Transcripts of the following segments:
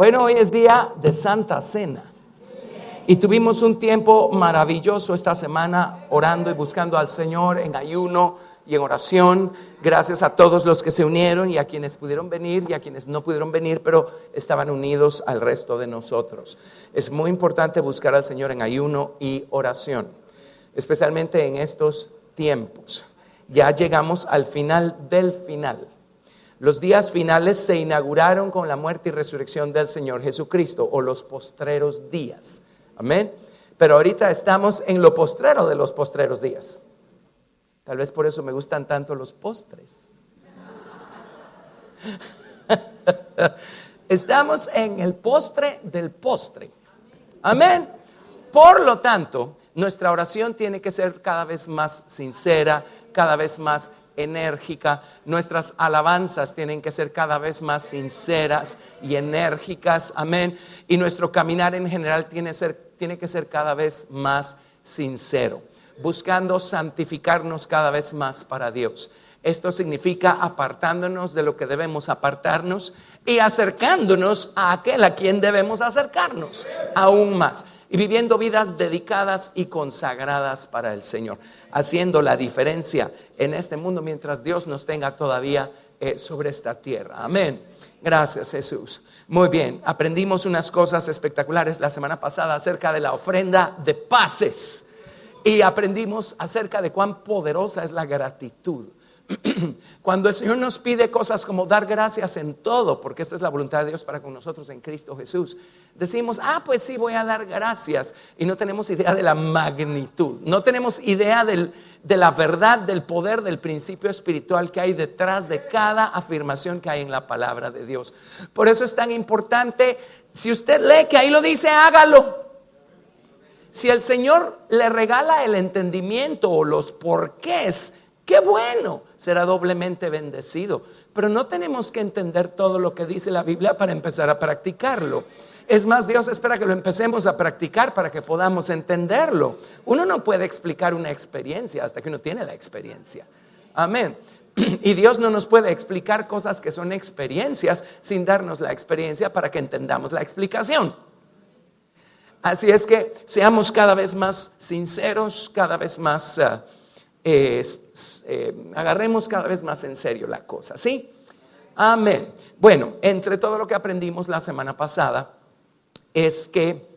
Bueno, hoy es día de Santa Cena y tuvimos un tiempo maravilloso esta semana orando y buscando al Señor en ayuno y en oración. Gracias a todos los que se unieron y a quienes pudieron venir y a quienes no pudieron venir, pero estaban unidos al resto de nosotros. Es muy importante buscar al Señor en ayuno y oración, especialmente en estos tiempos. Ya llegamos al final del final. Los días finales se inauguraron con la muerte y resurrección del Señor Jesucristo, o los postreros días. Amén. Pero ahorita estamos en lo postrero de los postreros días. Tal vez por eso me gustan tanto los postres. Estamos en el postre del postre. Amén. Por lo tanto, nuestra oración tiene que ser cada vez más sincera, cada vez más enérgica. Nuestras alabanzas tienen que ser cada vez más sinceras y enérgicas. Amén. Y nuestro caminar en general tiene que ser cada vez más sincero, buscando santificarnos cada vez más para Dios. Esto significa apartándonos de lo que debemos apartarnos y acercándonos a aquel a quien debemos acercarnos aún más. Y viviendo vidas dedicadas y consagradas para el Señor, haciendo la diferencia en este mundo mientras Dios nos tenga todavía sobre esta tierra. Amén. Gracias, Jesús. Muy bien, aprendimos unas cosas espectaculares la semana pasada acerca de la ofrenda de paces. Y aprendimos acerca de cuán poderosa es la gratitud. Cuando el Señor nos pide cosas como dar gracias en todo, porque esta es la voluntad de Dios para con nosotros en Cristo Jesús, decimos, pues sí, voy a dar gracias, y no tenemos idea de la magnitud, no tenemos idea de la verdad, del poder, del principio espiritual que hay detrás de cada afirmación que hay en la palabra de Dios. Por eso es tan importante, si usted lee que ahí lo dice, hágalo. Si el Señor le regala el entendimiento o los porqués, ¡qué bueno! Será doblemente bendecido. Pero no tenemos que entender todo lo que dice la Biblia para empezar a practicarlo. Es más, Dios espera que lo empecemos a practicar para que podamos entenderlo. Uno no puede explicar una experiencia hasta que uno tiene la experiencia. Amén. Y Dios no nos puede explicar cosas que son experiencias sin darnos la experiencia para que entendamos la explicación. Así es que seamos cada vez más sinceros, cada vez más... agarremos cada vez más en serio la cosa, ¿sí? Amén. Bueno, entre todo lo que aprendimos la semana pasada es que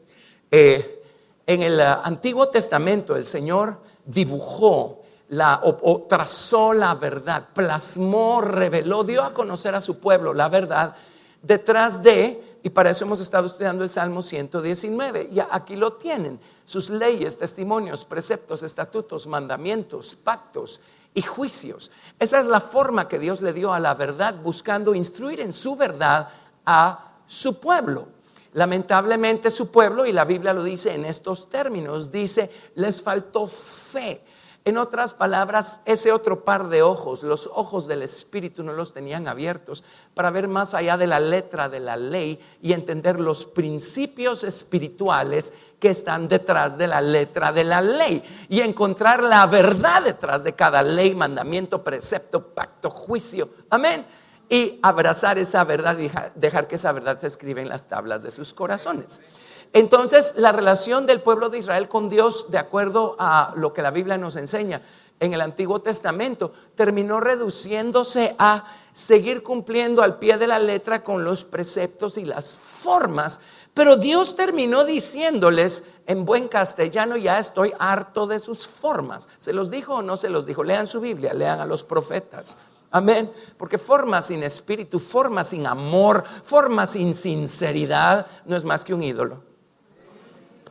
en el Antiguo Testamento el Señor dibujó o trazó la verdad, plasmó, reveló, dio a conocer a su pueblo la verdad detrás de, y para eso hemos estado estudiando el Salmo 119. Y aquí lo tienen, sus leyes, testimonios, preceptos, estatutos, mandamientos, pactos y juicios. Esa es la forma que Dios le dio a la verdad, buscando instruir en su verdad a su pueblo. Lamentablemente su pueblo, y la Biblia lo dice en estos términos, dice, les faltó fe. En otras palabras, ese otro par de ojos, los ojos del Espíritu, no los tenían abiertos para ver más allá de la letra de la ley y entender los principios espirituales que están detrás de la letra de la ley y encontrar la verdad detrás de cada ley, mandamiento, precepto, pacto, juicio. Amén. Y abrazar esa verdad y dejar que esa verdad se escriba en las tablas de sus corazones. Entonces, la relación del pueblo de Israel con Dios, de acuerdo a lo que la Biblia nos enseña en el Antiguo Testamento, terminó reduciéndose a seguir cumpliendo al pie de la letra con los preceptos y las formas. Pero Dios terminó diciéndoles en buen castellano, ya estoy harto de sus formas. ¿Se los dijo o no se los dijo? Lean su Biblia, lean a los profetas. Amén, porque forma sin espíritu, forma sin amor, forma sin sinceridad, no es más que un ídolo.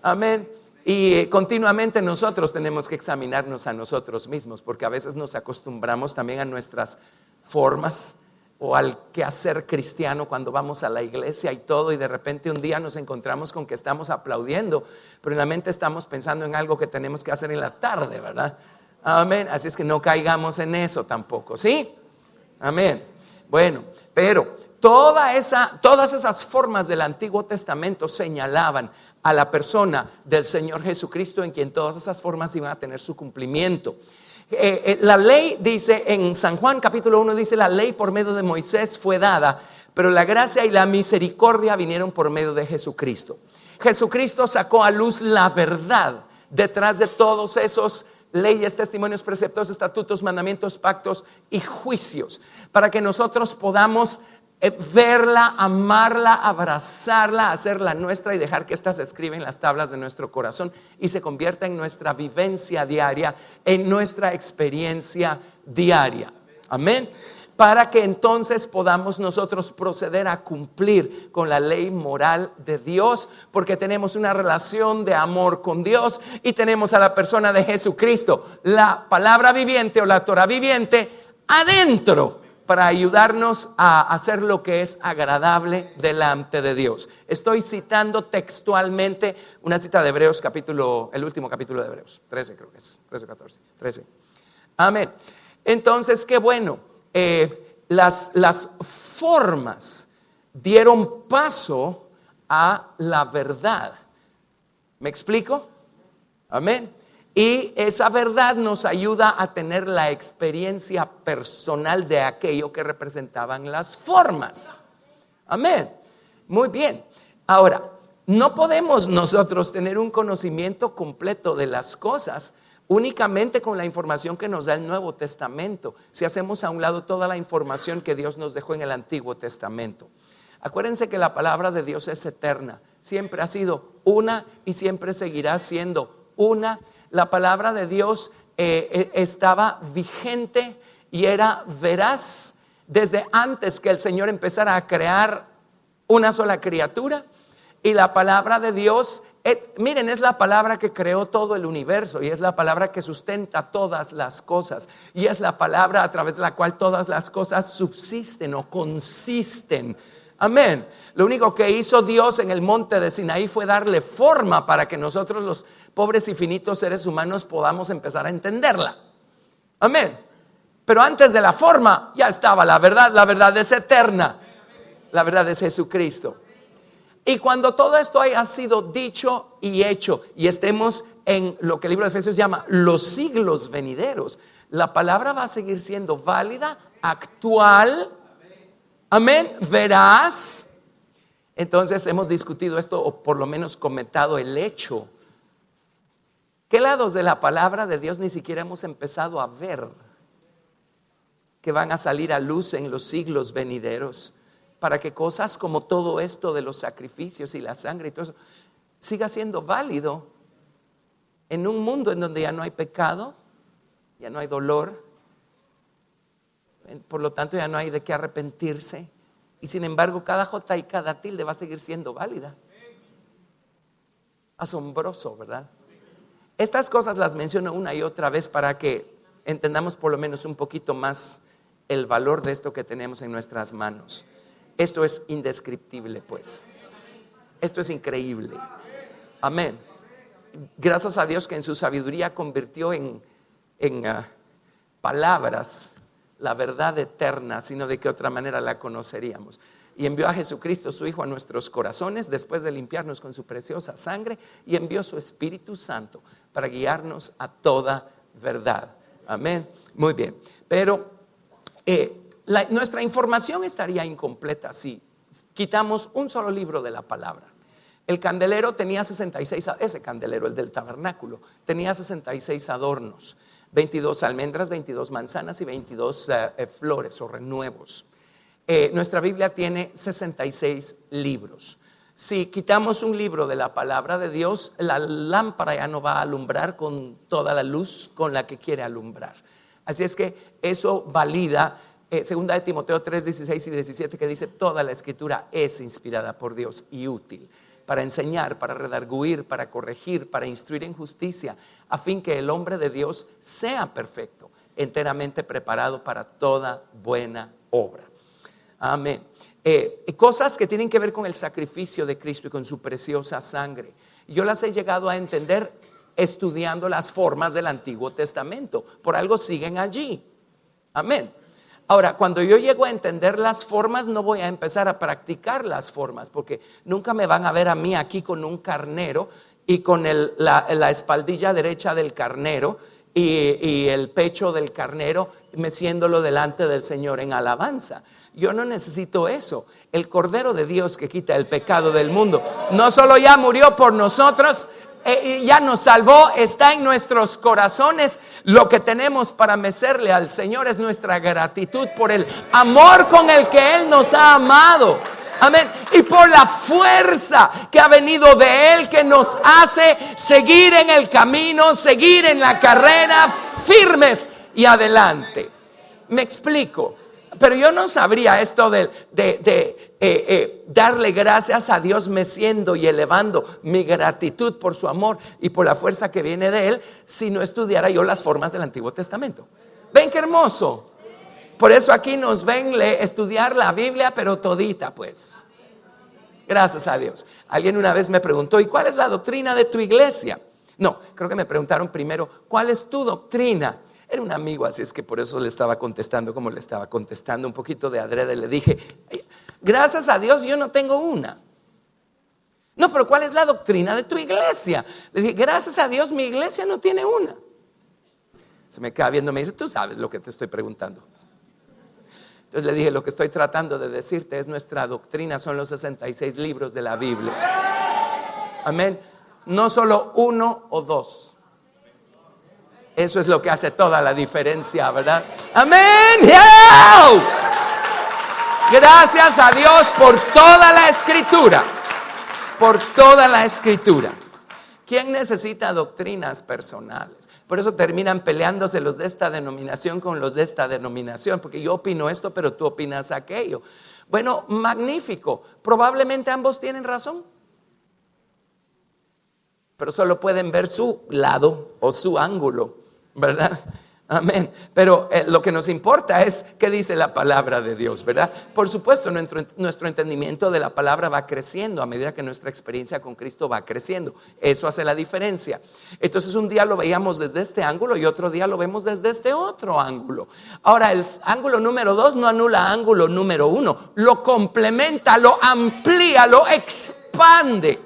Amén. Y continuamente nosotros tenemos que examinarnos a nosotros mismos, porque a veces nos acostumbramos también a nuestras formas o al quehacer cristiano cuando vamos a la iglesia y todo, y de repente un día nos encontramos con que estamos aplaudiendo, pero en la mente estamos pensando en algo que tenemos que hacer en la tarde, ¿verdad? Amén. Así es que no caigamos en eso tampoco, ¿sí? Amén. Bueno, pero todas esas formas del Antiguo Testamento señalaban a la persona del Señor Jesucristo, en quien todas esas formas iban a tener su cumplimiento. La ley dice en San Juan capítulo 1, dice, la ley por medio de Moisés fue dada, pero la gracia y la misericordia vinieron por medio de Jesucristo. Jesucristo sacó a luz la verdad detrás de todos esos leyes, testimonios, preceptos, estatutos, mandamientos, pactos y juicios, para que nosotros podamos verla, amarla, abrazarla, hacerla nuestra y dejar que ésta se escriba en las tablas de nuestro corazón y se convierta en nuestra vivencia diaria, en nuestra experiencia diaria. Amén. Para que entonces podamos nosotros proceder a cumplir con la ley moral de Dios, porque tenemos una relación de amor con Dios y tenemos a la persona de Jesucristo, la palabra viviente o la Torah viviente, adentro, para ayudarnos a hacer lo que es agradable delante de Dios. Estoy citando textualmente una cita de Hebreos el último capítulo de Hebreos, 13 creo que es, 13 o 14, 13. Amén. Entonces, qué bueno, las formas dieron paso a la verdad. ¿Me explico? Amén. Y esa verdad nos ayuda a tener la experiencia personal de aquello que representaban las formas. Amén. Muy bien. Ahora, no podemos nosotros tener un conocimiento completo de las cosas únicamente con la información que nos da el Nuevo Testamento, si hacemos a un lado toda la información que Dios nos dejó en el Antiguo Testamento. Acuérdense que la palabra de Dios es eterna, siempre ha sido una y siempre seguirá siendo una. La palabra de Dios estaba vigente y era veraz desde antes que el Señor empezara a crear una sola criatura. Y la palabra de Dios, miren, es la palabra que creó todo el universo y es la palabra que sustenta todas las cosas y es la palabra a través de la cual todas las cosas subsisten o consisten. Amén. Lo único que hizo Dios en el monte de Sinaí fue darle forma para que nosotros, los pobres y finitos seres humanos, podamos empezar a entenderla. Amén. Pero antes de la forma ya estaba la verdad es eterna, la verdad es Jesucristo. Y cuando todo esto haya sido dicho y hecho y estemos en lo que el libro de Efesios llama los siglos venideros, la palabra va a seguir siendo válida, actual, amén, veraz. Entonces hemos discutido esto, o por lo menos comentado el hecho. ¿Qué lados de la palabra de Dios ni siquiera hemos empezado a ver que van a salir a luz en los siglos venideros? Para que cosas como todo esto de los sacrificios y la sangre y todo eso siga siendo válido en un mundo en donde ya no hay pecado, ya no hay dolor, por lo tanto ya no hay de qué arrepentirse, y sin embargo cada jota y cada tilde va a seguir siendo válida. Asombroso, ¿verdad? Estas cosas las menciono una y otra vez para que entendamos por lo menos un poquito más el valor de esto que tenemos en nuestras manos. Esto es indescriptible, pues. Esto es increíble. Amén. Gracias a Dios que en su sabiduría convirtió en palabras la verdad eterna, sino de qué otra manera la conoceríamos. Y envió a Jesucristo, su Hijo, a nuestros corazones después de limpiarnos con su preciosa sangre, y envió su Espíritu Santo para guiarnos a toda verdad. Amén. Muy bien. Pero nuestra información estaría incompleta si quitamos un solo libro de la palabra. El candelero tenía 66, ese candelero, el del tabernáculo, tenía 66 adornos, 22 almendras, 22 manzanas y 22 flores o renuevos. Nuestra Biblia tiene 66 libros. Si quitamos un libro de la palabra de Dios, la lámpara ya no va a alumbrar con toda la luz con la que quiere alumbrar. Así es que eso valida segunda de Timoteo 3, 16 y 17, que dice: toda la escritura es inspirada por Dios y útil para enseñar, para redarguir, para corregir, para instruir en justicia, a fin que el hombre de Dios sea perfecto, enteramente preparado para toda buena obra. Amén. Cosas que tienen que ver con el sacrificio de Cristo y con su preciosa sangre. Yo las he llegado a entender estudiando las formas del Antiguo Testamento. Por algo siguen allí. Amén. Ahora, cuando yo llego a entender las formas, no voy a empezar a practicar las formas, porque nunca me van a ver a mí aquí con un carnero y con la espaldilla derecha del carnero y el pecho del carnero, meciéndolo delante del Señor en alabanza. Yo no necesito eso. El Cordero de Dios que quita el pecado del mundo, no solo ya murió por nosotros, ya nos salvó, está en nuestros corazones. Lo que tenemos para mecerle al Señor es nuestra gratitud por el amor con el que Él nos ha amado. Amén. Y por la fuerza que ha venido de Él, que nos hace seguir en el camino, seguir en la carrera, firmes y adelante. Me explico. Pero yo no sabría esto de darle gracias a Dios, meciendo y elevando mi gratitud por su amor y por la fuerza que viene de Él, si no estudiara yo las formas del Antiguo Testamento. ¿Ven qué hermoso? Por eso aquí nos ven estudiar la Biblia, pero todita, pues. Gracias a Dios. Alguien una vez me preguntó, ¿y cuál es la doctrina de tu iglesia? No, creo que me preguntaron primero, ¿cuál es tu doctrina? Era un amigo, así es que por eso le estaba contestando como le estaba contestando, un poquito de adrede. Le dije, gracias a Dios yo no tengo una. No, pero ¿cuál es la doctrina de tu iglesia? Le dije, gracias a Dios mi iglesia no tiene una. Se me queda viendo, me dice, tú sabes lo que te estoy preguntando. Entonces le dije, lo que estoy tratando de decirte es nuestra doctrina, son los 66 libros de la Biblia. Amén. No solo uno o dos. Eso es lo que hace toda la diferencia, ¿verdad? Amén. ¡Yeah! Gracias a Dios por toda la escritura. Por toda la escritura. ¿Quién necesita doctrinas personales? Por eso terminan peleándose los de esta denominación con los de esta denominación, porque yo opino esto, pero tú opinas aquello. Bueno, magnífico. Probablemente ambos tienen razón, pero solo pueden ver su lado o su ángulo, ¿verdad? Amén. Pero lo que nos importa es qué dice la palabra de Dios, ¿verdad? Por supuesto, nuestro entendimiento de la palabra va creciendo a medida que nuestra experiencia con Cristo va creciendo. Eso hace la diferencia. Entonces un día lo veíamos desde este ángulo y otro día lo vemos desde este otro ángulo. Ahora, el ángulo número 2 no anula ángulo número 1. Lo complementa, lo amplía, lo expande.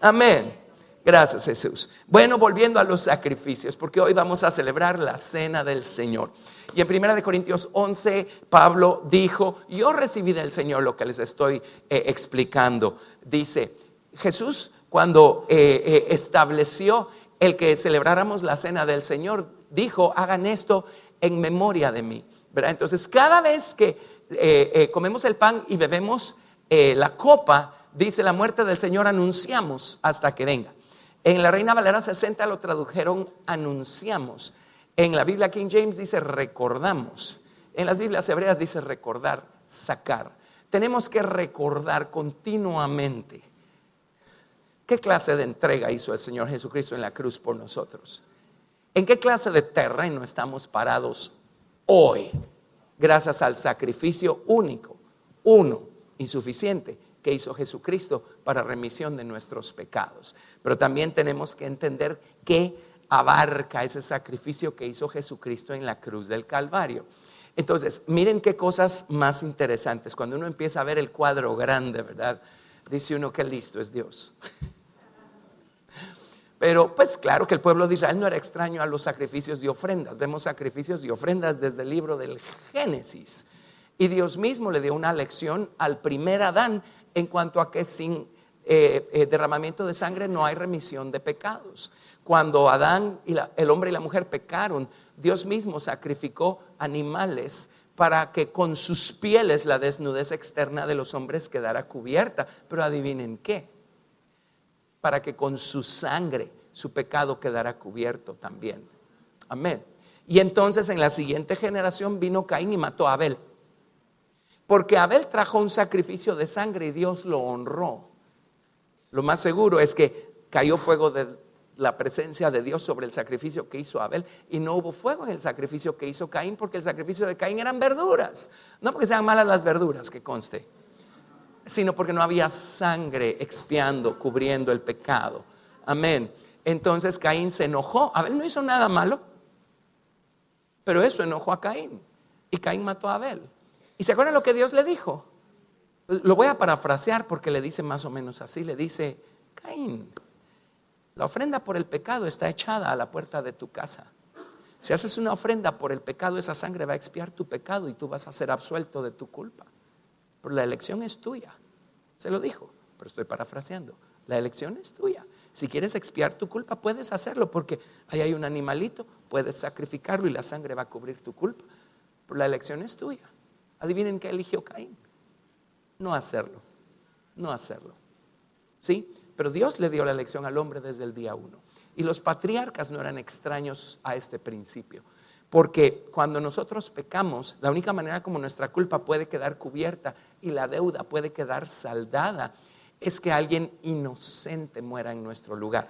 Amén. Gracias, Jesús. Bueno, volviendo a los sacrificios, porque hoy vamos a celebrar la cena del Señor. Y en 1 Corintios 11, Pablo dijo, yo recibí del Señor lo que les estoy explicando. Dice, Jesús cuando estableció el que celebráramos la cena del Señor, dijo, hagan esto en memoria de mí, ¿verdad? Entonces, cada vez que comemos el pan y bebemos la copa, dice, la muerte del Señor anunciamos hasta que venga. En la Reina Valera 60 lo tradujeron anunciamos. En la Biblia King James dice recordamos. En las Biblias hebreas dice recordar, sacar. Tenemos que recordar continuamente. ¿Qué clase de entrega hizo el Señor Jesucristo en la cruz por nosotros? ¿En qué clase de terreno estamos parados hoy? Gracias al sacrificio único, uno, insuficiente, que hizo Jesucristo para remisión de nuestros pecados. Pero también tenemos que entender qué abarca ese sacrificio que hizo Jesucristo en la cruz del Calvario. Entonces, miren qué cosas más interesantes. Cuando uno empieza a ver el cuadro grande, ¿verdad? Dice uno que listo es Dios. Pero pues claro que el pueblo de Israel no era extraño a los sacrificios y ofrendas. Vemos sacrificios y ofrendas desde el libro del Génesis. Y Dios mismo le dio una lección al primer Adán en cuanto a que sin derramamiento de sangre no hay remisión de pecados. Cuando Adán y el hombre y la mujer pecaron, Dios mismo sacrificó animales para que con sus pieles la desnudez externa de los hombres quedara cubierta. Pero adivinen qué, para que con su sangre su pecado quedara cubierto también. Amén. Y entonces en la siguiente generación vino Caín y mató a Abel. Porque Abel trajo un sacrificio de sangre y Dios lo honró. Lo más seguro es que cayó fuego de la presencia de Dios sobre el sacrificio que hizo Abel y no hubo fuego en el sacrificio que hizo Caín, porque el sacrificio de Caín eran verduras. No porque sean malas las verduras, que conste, sino porque no había sangre expiando, cubriendo el pecado. Amén. Entonces Caín se enojó. Abel no hizo nada malo, pero eso enojó a Caín y Caín mató a Abel. ¿Y se acuerdan lo que Dios le dijo? Lo voy a parafrasear porque le dice más o menos así. Le dice, Caín, la ofrenda por el pecado está echada a la puerta de tu casa. Si haces una ofrenda por el pecado, esa sangre va a expiar tu pecado y tú vas a ser absuelto de tu culpa. Pero la elección es tuya. Se lo dijo, pero estoy parafraseando. La elección es tuya. Si quieres expiar tu culpa, puedes hacerlo porque ahí hay un animalito, puedes sacrificarlo y la sangre va a cubrir tu culpa. Pero la elección es tuya. Adivinen qué eligió Caín. No hacerlo. No hacerlo. ¿Sí? Pero Dios le dio la elección al hombre desde el día 1. Y los patriarcas no eran extraños a este principio. Porque cuando nosotros pecamos, la única manera como nuestra culpa puede quedar cubierta y la deuda puede quedar saldada es que alguien inocente muera en nuestro lugar,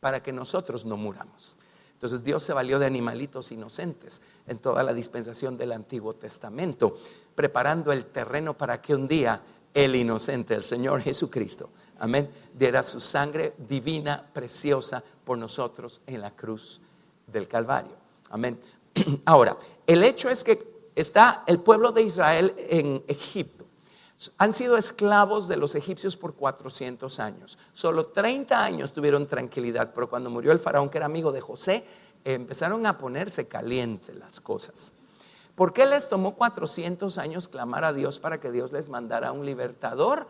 para que nosotros no muramos. Entonces Dios se valió de animalitos inocentes en toda la dispensación del Antiguo Testamento, preparando el terreno para que un día el inocente, el Señor Jesucristo, amén, diera su sangre divina, preciosa por nosotros en la cruz del Calvario. Amén. Ahora, el hecho es que está el pueblo de Israel en Egipto. Han sido esclavos de los egipcios por 400 años. Solo 30 años tuvieron tranquilidad, pero cuando murió el faraón, que era amigo de José, empezaron a ponerse calientes las cosas. ¿Por qué les tomó 400 años clamar a Dios para que Dios les mandara un libertador?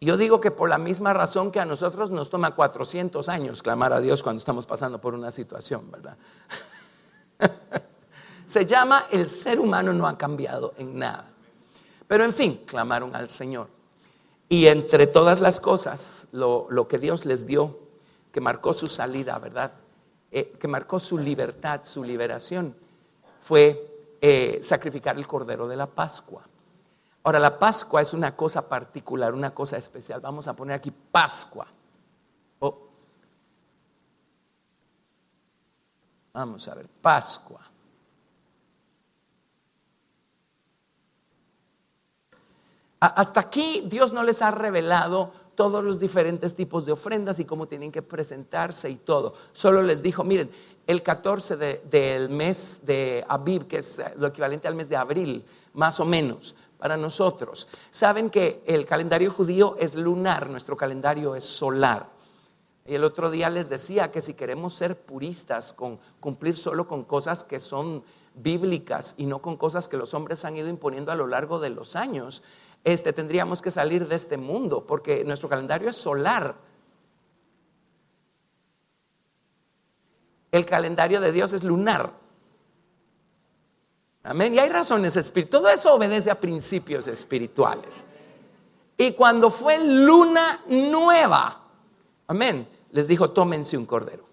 Yo digo que por la misma razón que a nosotros nos toma 400 años clamar a Dios cuando estamos pasando por una situación, ¿verdad? Se llama el ser humano no ha cambiado en nada. Pero en fin, clamaron al Señor. Y entre todas las cosas, lo que Dios les dio, que marcó su salida, ¿verdad? Que marcó su libertad, su liberación, fue sacrificar el cordero de la Pascua. Ahora, la Pascua es una cosa particular, una cosa especial. Vamos a poner aquí Pascua. Vamos a ver, Pascua. Hasta aquí Dios no les ha revelado todos los diferentes tipos de ofrendas y cómo tienen que presentarse y todo. Solo les dijo, miren, el 14 del mes de Abib, que es lo equivalente al mes de abril, más o menos, para nosotros. Saben que el calendario judío es lunar, nuestro calendario es solar. Y el otro día les decía que si queremos ser puristas, cumplir solo con cosas que son bíblicas y no con cosas que los hombres han ido imponiendo a lo largo de los años, tendríamos que salir de este mundo, porque nuestro calendario es solar. El calendario de Dios es lunar. Amén. Y hay razones espirituales. Todo eso obedece a principios espirituales. Y cuando fue luna nueva, amén, les dijo, tómense un cordero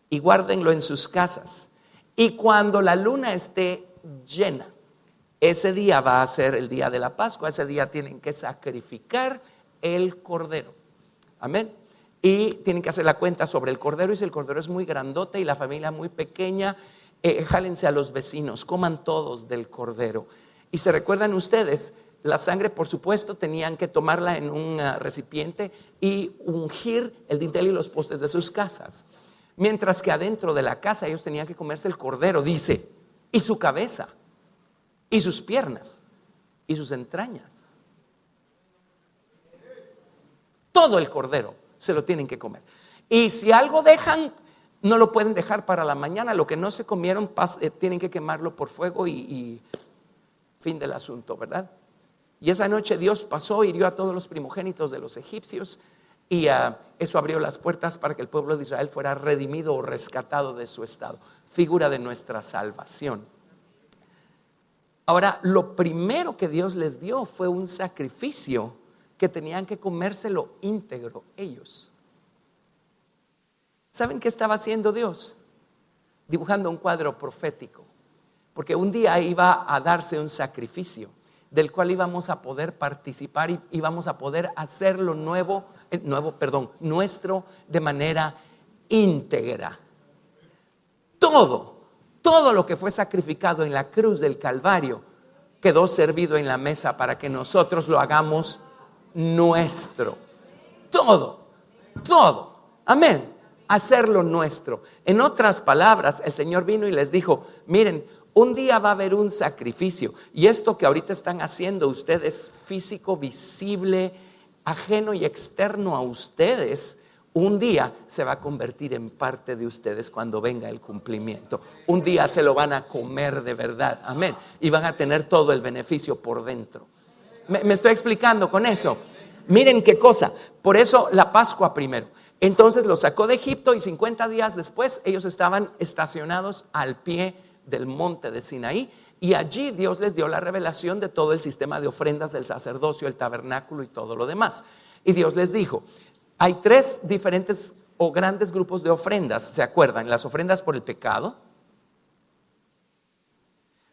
y guárdenlo en sus casas. Y cuando la luna esté llena, ese día va a ser el día de la Pascua. Ese día tienen que sacrificar el cordero. Amén. Y tienen que hacer la cuenta sobre el cordero. Y si el cordero es muy grandote y la familia muy pequeña, jálense a los vecinos, coman todos del cordero. Y se recuerdan ustedes, la sangre, por supuesto, tenían que tomarla en un recipiente y ungir el dintel y los postes de sus casas. Mientras que adentro de la casa ellos tenían que comerse el cordero, dice, y su cabeza, y sus piernas, y sus entrañas. Todo el cordero se lo tienen que comer. Y si algo dejan, no lo pueden dejar para la mañana. Lo que no se comieron, tienen que quemarlo por fuego y fin del asunto, ¿verdad? Y esa noche Dios pasó, hirió a todos los primogénitos de los egipcios y eso abrió las puertas para que el pueblo de Israel fuera redimido o rescatado de su estado. Figura de nuestra salvación. Ahora, lo primero que Dios les dio fue un sacrificio que tenían que comérselo íntegro ellos. ¿Saben qué estaba haciendo Dios? Dibujando un cuadro profético. Porque un día iba a darse un sacrificio del cual íbamos a poder participar y íbamos a poder hacerlo nuestro de manera íntegra. Todo lo que fue sacrificado en la cruz del Calvario quedó servido en la mesa para que nosotros lo hagamos nuestro. Todo. Amén. Hacerlo nuestro. En otras palabras, el Señor vino y les dijo, miren, un día va a haber un sacrificio y esto que ahorita están haciendo ustedes físico, visible, ajeno y externo a ustedes, un día se va a convertir en parte de ustedes cuando venga el cumplimiento. Un día se lo van a comer de verdad, amén, y van a tener todo el beneficio por dentro. ¿Me estoy explicando con eso? Miren qué cosa, por eso la Pascua primero. Entonces los sacó de Egipto y 50 días después ellos estaban estacionados al pie del monte de Sinaí, y allí Dios les dio la revelación de todo el sistema de ofrendas del sacerdocio, el tabernáculo y todo lo demás. Y Dios les dijo, hay 3 diferentes o grandes grupos de ofrendas, ¿se acuerdan? Las ofrendas por el pecado,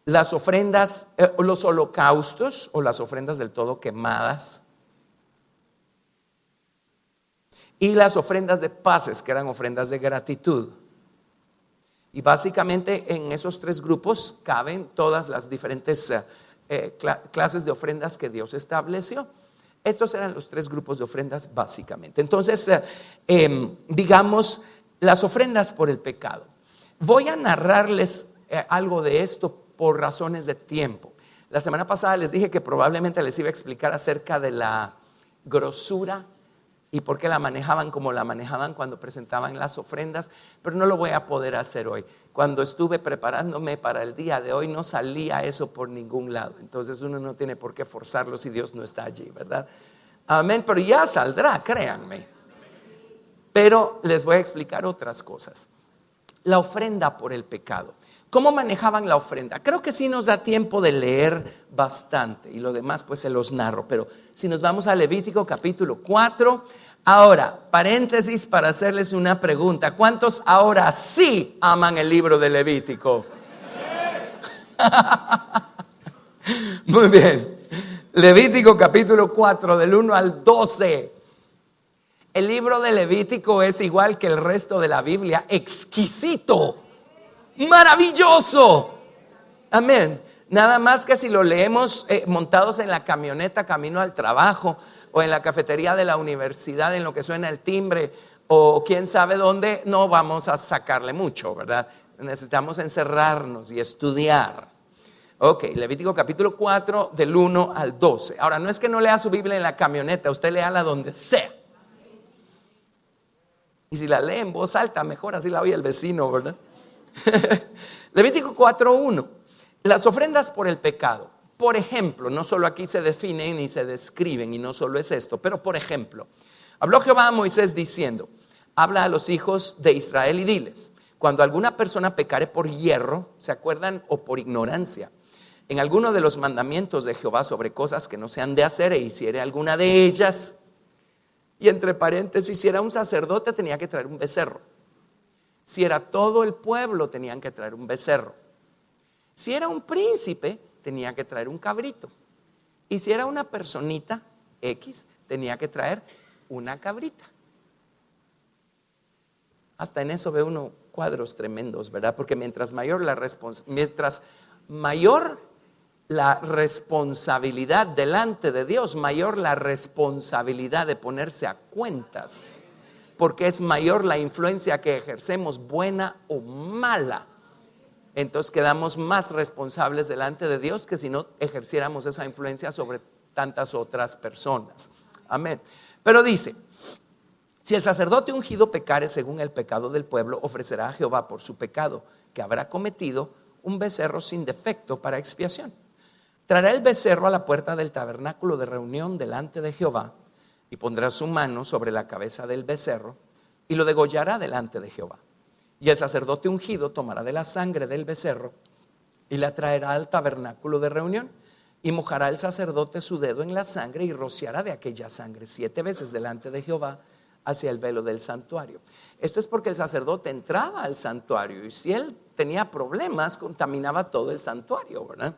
las ofrendas, los holocaustos o las ofrendas del todo quemadas, y las ofrendas de paces, que eran ofrendas de gratitud. Y básicamente en esos 3 grupos caben todas las diferentes clases de ofrendas que Dios estableció. Estos eran los 3 grupos de ofrendas básicamente. Entonces, digamos, las ofrendas por el pecado. Voy a narrarles algo de esto por razones de tiempo. La semana pasada les dije que probablemente les iba a explicar acerca de la grosura y por qué la manejaban como la manejaban cuando presentaban las ofrendas, pero no lo voy a poder hacer hoy. Cuando estuve preparándome para el día de hoy no salía eso por ningún lado, entonces uno no tiene por qué forzarlo si Dios no está allí, ¿verdad? Amén, pero ya saldrá, créanme. Pero les voy a explicar otras cosas. La ofrenda por el pecado. ¿Cómo manejaban la ofrenda? Creo que sí nos da tiempo de leer bastante y lo demás pues se los narro, pero si nos vamos a Levítico capítulo 4, ahora, paréntesis para hacerles una pregunta, ¿cuántos ahora sí aman el libro de Levítico? Muy bien, Levítico capítulo 4 del 1 al 12. El libro de Levítico es igual que el resto de la Biblia, exquisito. Maravilloso, amén. Nada más que si lo leemos montados en la camioneta camino al trabajo o en la cafetería de la universidad en lo que suena el timbre o quién sabe dónde, no vamos a sacarle mucho, ¿verdad? Necesitamos encerrarnos y estudiar. Ok, Levítico capítulo 4 del 1 al 12. Ahora, no es que no lea su Biblia en la camioneta, usted léala donde sea. Y si la lee en voz alta, mejor, así la oye el vecino, ¿verdad? Levítico 4:1. Las ofrendas por el pecado. Por ejemplo, no solo aquí se definen ni se describen, y no solo es esto, pero por ejemplo, habló Jehová a Moisés diciendo, habla a los hijos de Israel y diles, cuando alguna persona pecare por hierro, ¿se acuerdan? O por ignorancia, en alguno de los mandamientos de Jehová sobre cosas que no se han de hacer e hiciere alguna de ellas, y entre paréntesis, si era un sacerdote tenía que traer un becerro. Si era todo el pueblo, tenían que traer un becerro. Si era un príncipe, tenía que traer un cabrito. Y si era una personita X, tenía que traer una cabrita. Hasta en eso ve uno cuadros tremendos, ¿verdad? Porque mientras mayor la responsabilidad delante de Dios, mayor la responsabilidad de ponerse a cuentas. Porque es mayor la influencia que ejercemos, buena o mala. Entonces quedamos más responsables delante de Dios que si no ejerciéramos esa influencia sobre tantas otras personas. Amén. Pero dice, si el sacerdote ungido pecare según el pecado del pueblo, ofrecerá a Jehová por su pecado que habrá cometido un becerro sin defecto para expiación. Traerá el becerro a la puerta del tabernáculo de reunión delante de Jehová, y pondrá su mano sobre la cabeza del becerro y lo degollará delante de Jehová. Y el sacerdote ungido tomará de la sangre del becerro y la traerá al tabernáculo de reunión, y mojará el sacerdote su dedo en la sangre y rociará de aquella sangre 7 veces delante de Jehová hacia el velo del santuario. Esto es porque el sacerdote entraba al santuario y si él tenía problemas contaminaba todo el santuario, ¿verdad?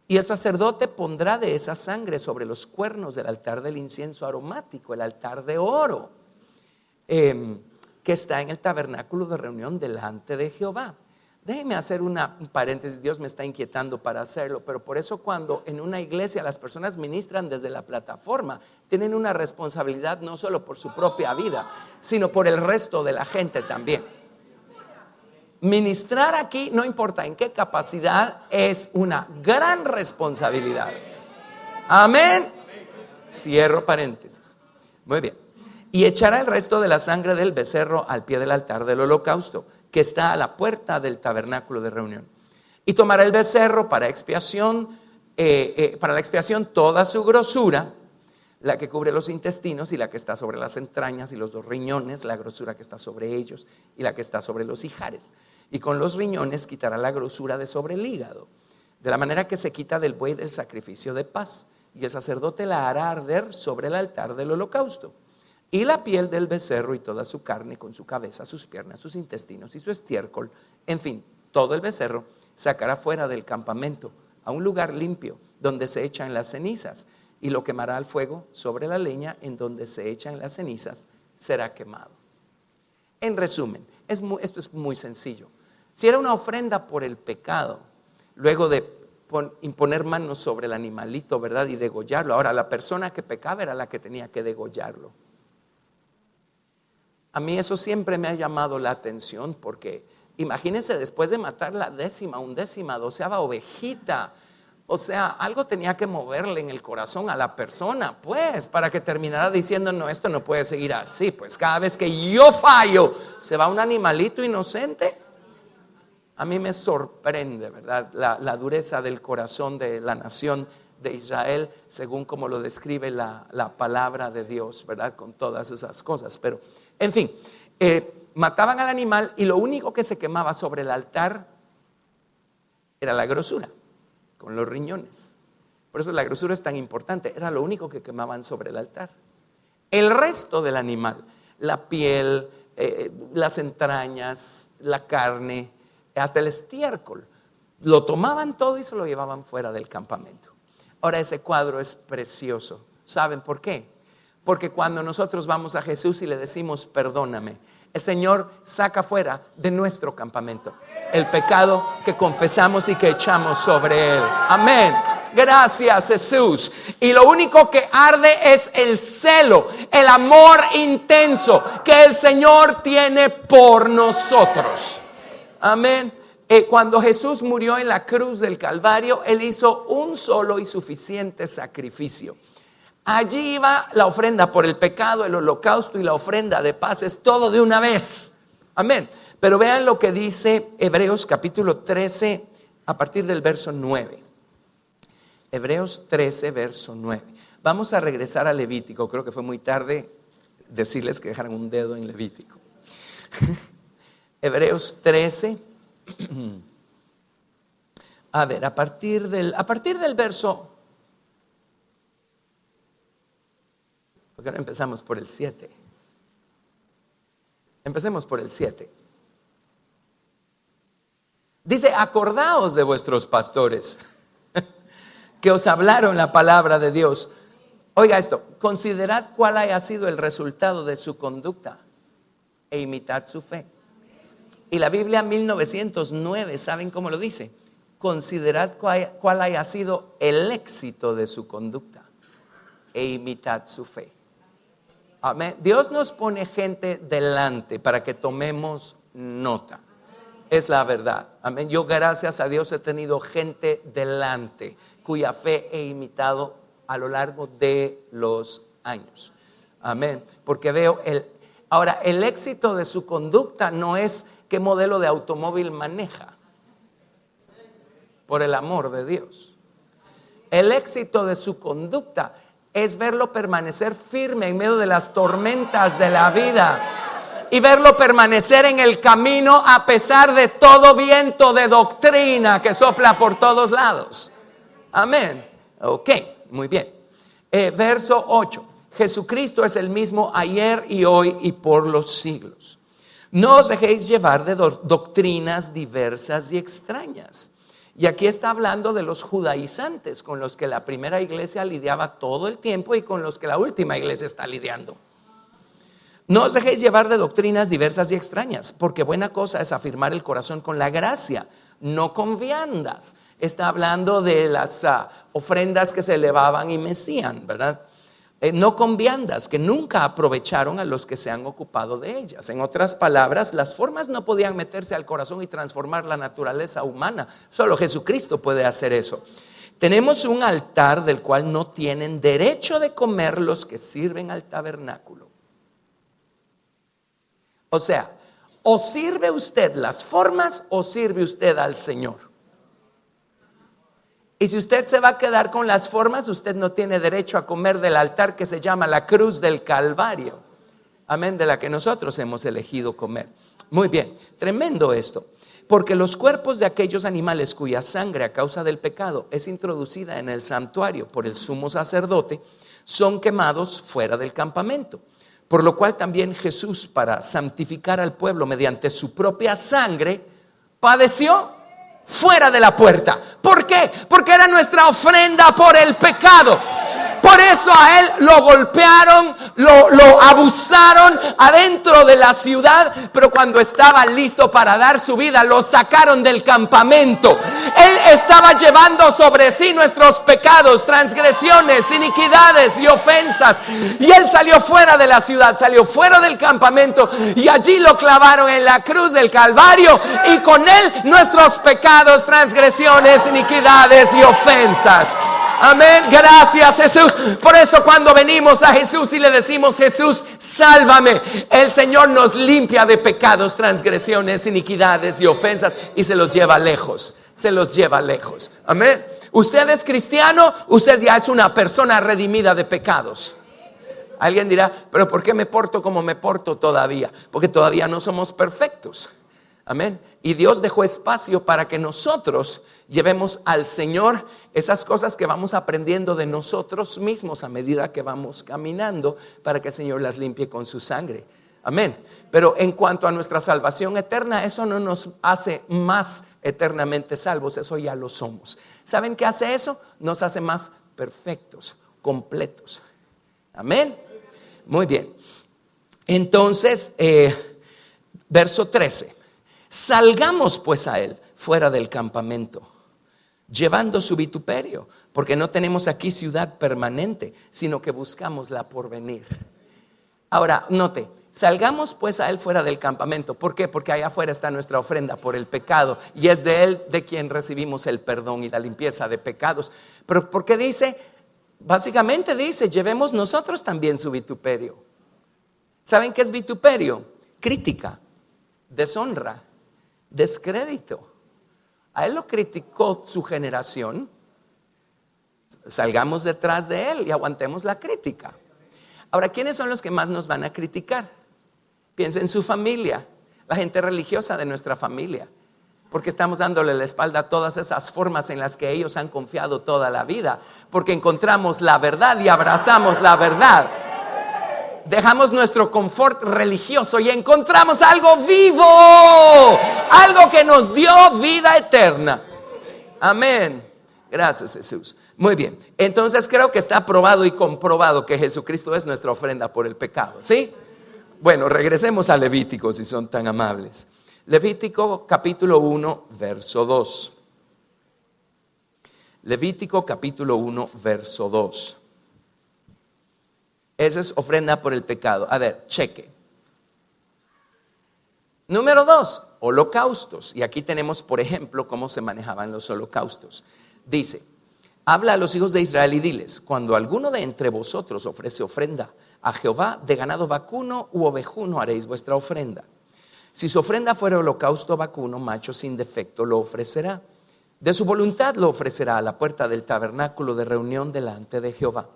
Y el sacerdote pondrá de esa sangre sobre los cuernos del altar del incienso aromático, el altar de oro, que está en el tabernáculo de reunión delante de Jehová. Déjeme hacer un paréntesis, Dios me está inquietando para hacerlo, pero por eso cuando en una iglesia las personas ministran desde la plataforma, tienen una responsabilidad no solo por su propia vida, sino por el resto de la gente también. Ministrar aquí, no importa en qué capacidad, es una gran responsabilidad. Amén. Cierro paréntesis. Muy bien. Y echará el resto de la sangre del becerro al pie del altar del holocausto, que está a la puerta del tabernáculo de reunión. Y tomará el becerro para la expiación toda su grosura, la que cubre los intestinos y la que está sobre las entrañas y los 2 riñones, la grosura que está sobre ellos y la que está sobre los ijares. Y con los riñones quitará la grosura de sobre el hígado, de la manera que se quita del buey del sacrificio de paz. Y el sacerdote la hará arder sobre el altar del holocausto. Y la piel del becerro y toda su carne, con su cabeza, sus piernas, sus intestinos y su estiércol, en fin, todo el becerro, sacará fuera del campamento a un lugar limpio donde se echan las cenizas, y lo quemará al fuego sobre la leña en donde se echan las cenizas, será quemado. En resumen, esto es muy sencillo. Si era una ofrenda por el pecado, luego de imponer manos sobre el animalito, ¿verdad? Y degollarlo. Ahora, la persona que pecaba era la que tenía que degollarlo. A mí eso siempre me ha llamado la atención, porque imagínense, después de matar la 10ª, 11ª, 12ª ovejita, o sea, algo tenía que moverle en el corazón a la persona, pues, para que terminara diciendo, no, esto no puede seguir así, pues cada vez que yo fallo, se va un animalito inocente. A mí me sorprende, ¿verdad?, la dureza del corazón de la nación de Israel, según como lo describe la palabra de Dios, ¿verdad?, con todas esas cosas. Pero, en fin, mataban al animal y lo único que se quemaba sobre el altar era la grosura, con los riñones. Por eso la grosura es tan importante, era lo único que quemaban sobre el altar. El resto del animal, la piel, las entrañas, la carne, hasta el estiércol, lo tomaban todo y se lo llevaban fuera del campamento. Ahora, ese cuadro es precioso. ¿Saben por qué? Porque cuando nosotros vamos a Jesús y le decimos perdóname, el Señor saca fuera de nuestro campamento el pecado que confesamos y que echamos sobre Él. Amén. Gracias, Jesús. Y lo único que arde es el celo, el amor intenso que el Señor tiene por nosotros. Amén. Cuando Jesús murió en la cruz del Calvario, Él hizo un solo y suficiente sacrificio. Allí iba la ofrenda por el pecado, el holocausto y la ofrenda de paz, es todo de una vez. Amén. Pero vean lo que dice Hebreos capítulo 13 a partir del verso 9. Hebreos 13, verso 9. Vamos a regresar a Levítico. Creo que fue muy tarde decirles que dejaran un dedo en Levítico. Hebreos 13. A ver, a partir del verso, porque ahora empezamos por el 7. Empecemos por el 7. Dice, acordaos de vuestros pastores que os hablaron la palabra de Dios. Oiga esto, considerad cuál haya sido el resultado de su conducta e imitad su fe. Y la Biblia 1909, ¿saben cómo lo dice? Considerad cuál haya sido el éxito de su conducta e imitad su fe. Amén. Dios nos pone gente delante para que tomemos nota. Es la verdad. Amén. Yo, gracias a Dios, he tenido gente delante cuya fe he imitado a lo largo de los años. Amén. Porque veo ahora, el éxito de su conducta no es qué modelo de automóvil maneja, por el amor de Dios. El éxito de su conducta es verlo permanecer firme en medio de las tormentas de la vida y verlo permanecer en el camino a pesar de todo viento de doctrina que sopla por todos lados. Amén. Ok, muy bien. Verso 8. Jesucristo es el mismo ayer y hoy y por los siglos. No os dejéis llevar de doctrinas diversas y extrañas. Y aquí está hablando de los judaizantes con los que la primera iglesia lidiaba todo el tiempo y con los que la última iglesia está lidiando. No os dejéis llevar de doctrinas diversas y extrañas, porque buena cosa es afirmar el corazón con la gracia, no con viandas. Está hablando de las ofrendas que se elevaban y mecían, ¿verdad? No con viandas, que nunca aprovecharon a los que se han ocupado de ellas. En otras palabras, las formas no podían meterse al corazón y transformar la naturaleza humana. Solo Jesucristo puede hacer eso. Tenemos un altar del cual no tienen derecho de comer los que sirven al tabernáculo. O sea, o sirve usted las formas o sirve usted al Señor. Y si usted se va a quedar con las formas, usted no tiene derecho a comer del altar que se llama la cruz del Calvario. Amén, de la que nosotros hemos elegido comer. Muy bien, tremendo esto. Porque los cuerpos de aquellos animales cuya sangre a causa del pecado es introducida en el santuario por el sumo sacerdote, son quemados fuera del campamento. Por lo cual también Jesús, para santificar al pueblo mediante su propia sangre, padeció fuera de la puerta. ¿Por qué? Porque era nuestra ofrenda por el pecado. Por eso a él lo golpearon, lo abusaron adentro de la ciudad, pero cuando estaba listo para dar su vida, lo sacaron del campamento. Él estaba llevando sobre sí nuestros pecados, transgresiones, iniquidades y ofensas. Y él salió fuera de la ciudad, salió fuera del campamento y allí lo clavaron en la cruz del Calvario. Y con él nuestros pecados, transgresiones, iniquidades y ofensas. Amén, gracias Jesús. Por eso cuando venimos a Jesús y le decimos: Jesús, sálvame, el Señor nos limpia de pecados, transgresiones, iniquidades y ofensas y se los lleva lejos, se los lleva lejos. Amén. Usted es cristiano, usted ya es una persona redimida de pecados. Alguien dirá: pero ¿por qué me porto como me porto todavía? Porque todavía no somos perfectos. Amén. Y Dios dejó espacio para que nosotros llevemos al Señor esas cosas que vamos aprendiendo de nosotros mismos a medida que vamos caminando, para que el Señor las limpie con su sangre. Amén. Pero en cuanto a nuestra salvación eterna, eso no nos hace más eternamente salvos, eso ya lo somos. ¿Saben qué hace eso? Nos hace más perfectos, completos. Amén. Muy bien. Entonces, verso 13. Salgamos pues a él fuera del campamento, llevando su vituperio, porque no tenemos aquí ciudad permanente, sino que buscamos la porvenir. Ahora, note, salgamos pues a él fuera del campamento. ¿Por qué? Porque allá afuera está nuestra ofrenda por el pecado, y es de él de quien recibimos el perdón y la limpieza de pecados. Pero ¿por qué dice? Básicamente dice: llevemos nosotros también su vituperio. ¿Saben qué es vituperio? Crítica, deshonra, descrédito. A él lo criticó su generación. Salgamos detrás de él y aguantemos la crítica. Ahora, ¿quiénes son los que más nos van a criticar? Piensa en su familia, la gente religiosa de nuestra familia, porque estamos dándole la espalda a todas esas formas en las que ellos han confiado toda la vida, porque encontramos la verdad y abrazamos la verdad. Dejamos nuestro confort religioso y encontramos algo vivo, algo que nos dio vida eterna. Amén. Gracias, Jesús. Muy bien. Entonces creo que está probado y comprobado que Jesucristo es nuestra ofrenda por el pecado, ¿sí? Bueno, regresemos a Levítico, si son tan amables. Levítico capítulo 1, verso 2. Levítico capítulo 1, verso 2. Esa es ofrenda por el pecado. A ver, cheque. Número 2, holocaustos. Y aquí tenemos, por ejemplo, cómo se manejaban los holocaustos. Dice: habla a los hijos de Israel y diles: cuando alguno de entre vosotros ofrece ofrenda a Jehová, de ganado vacuno u ovejuno haréis vuestra ofrenda. Si su ofrenda fuera holocausto vacuno, macho sin defecto, lo ofrecerá. De su voluntad lo ofrecerá a la puerta del tabernáculo de reunión delante de Jehová.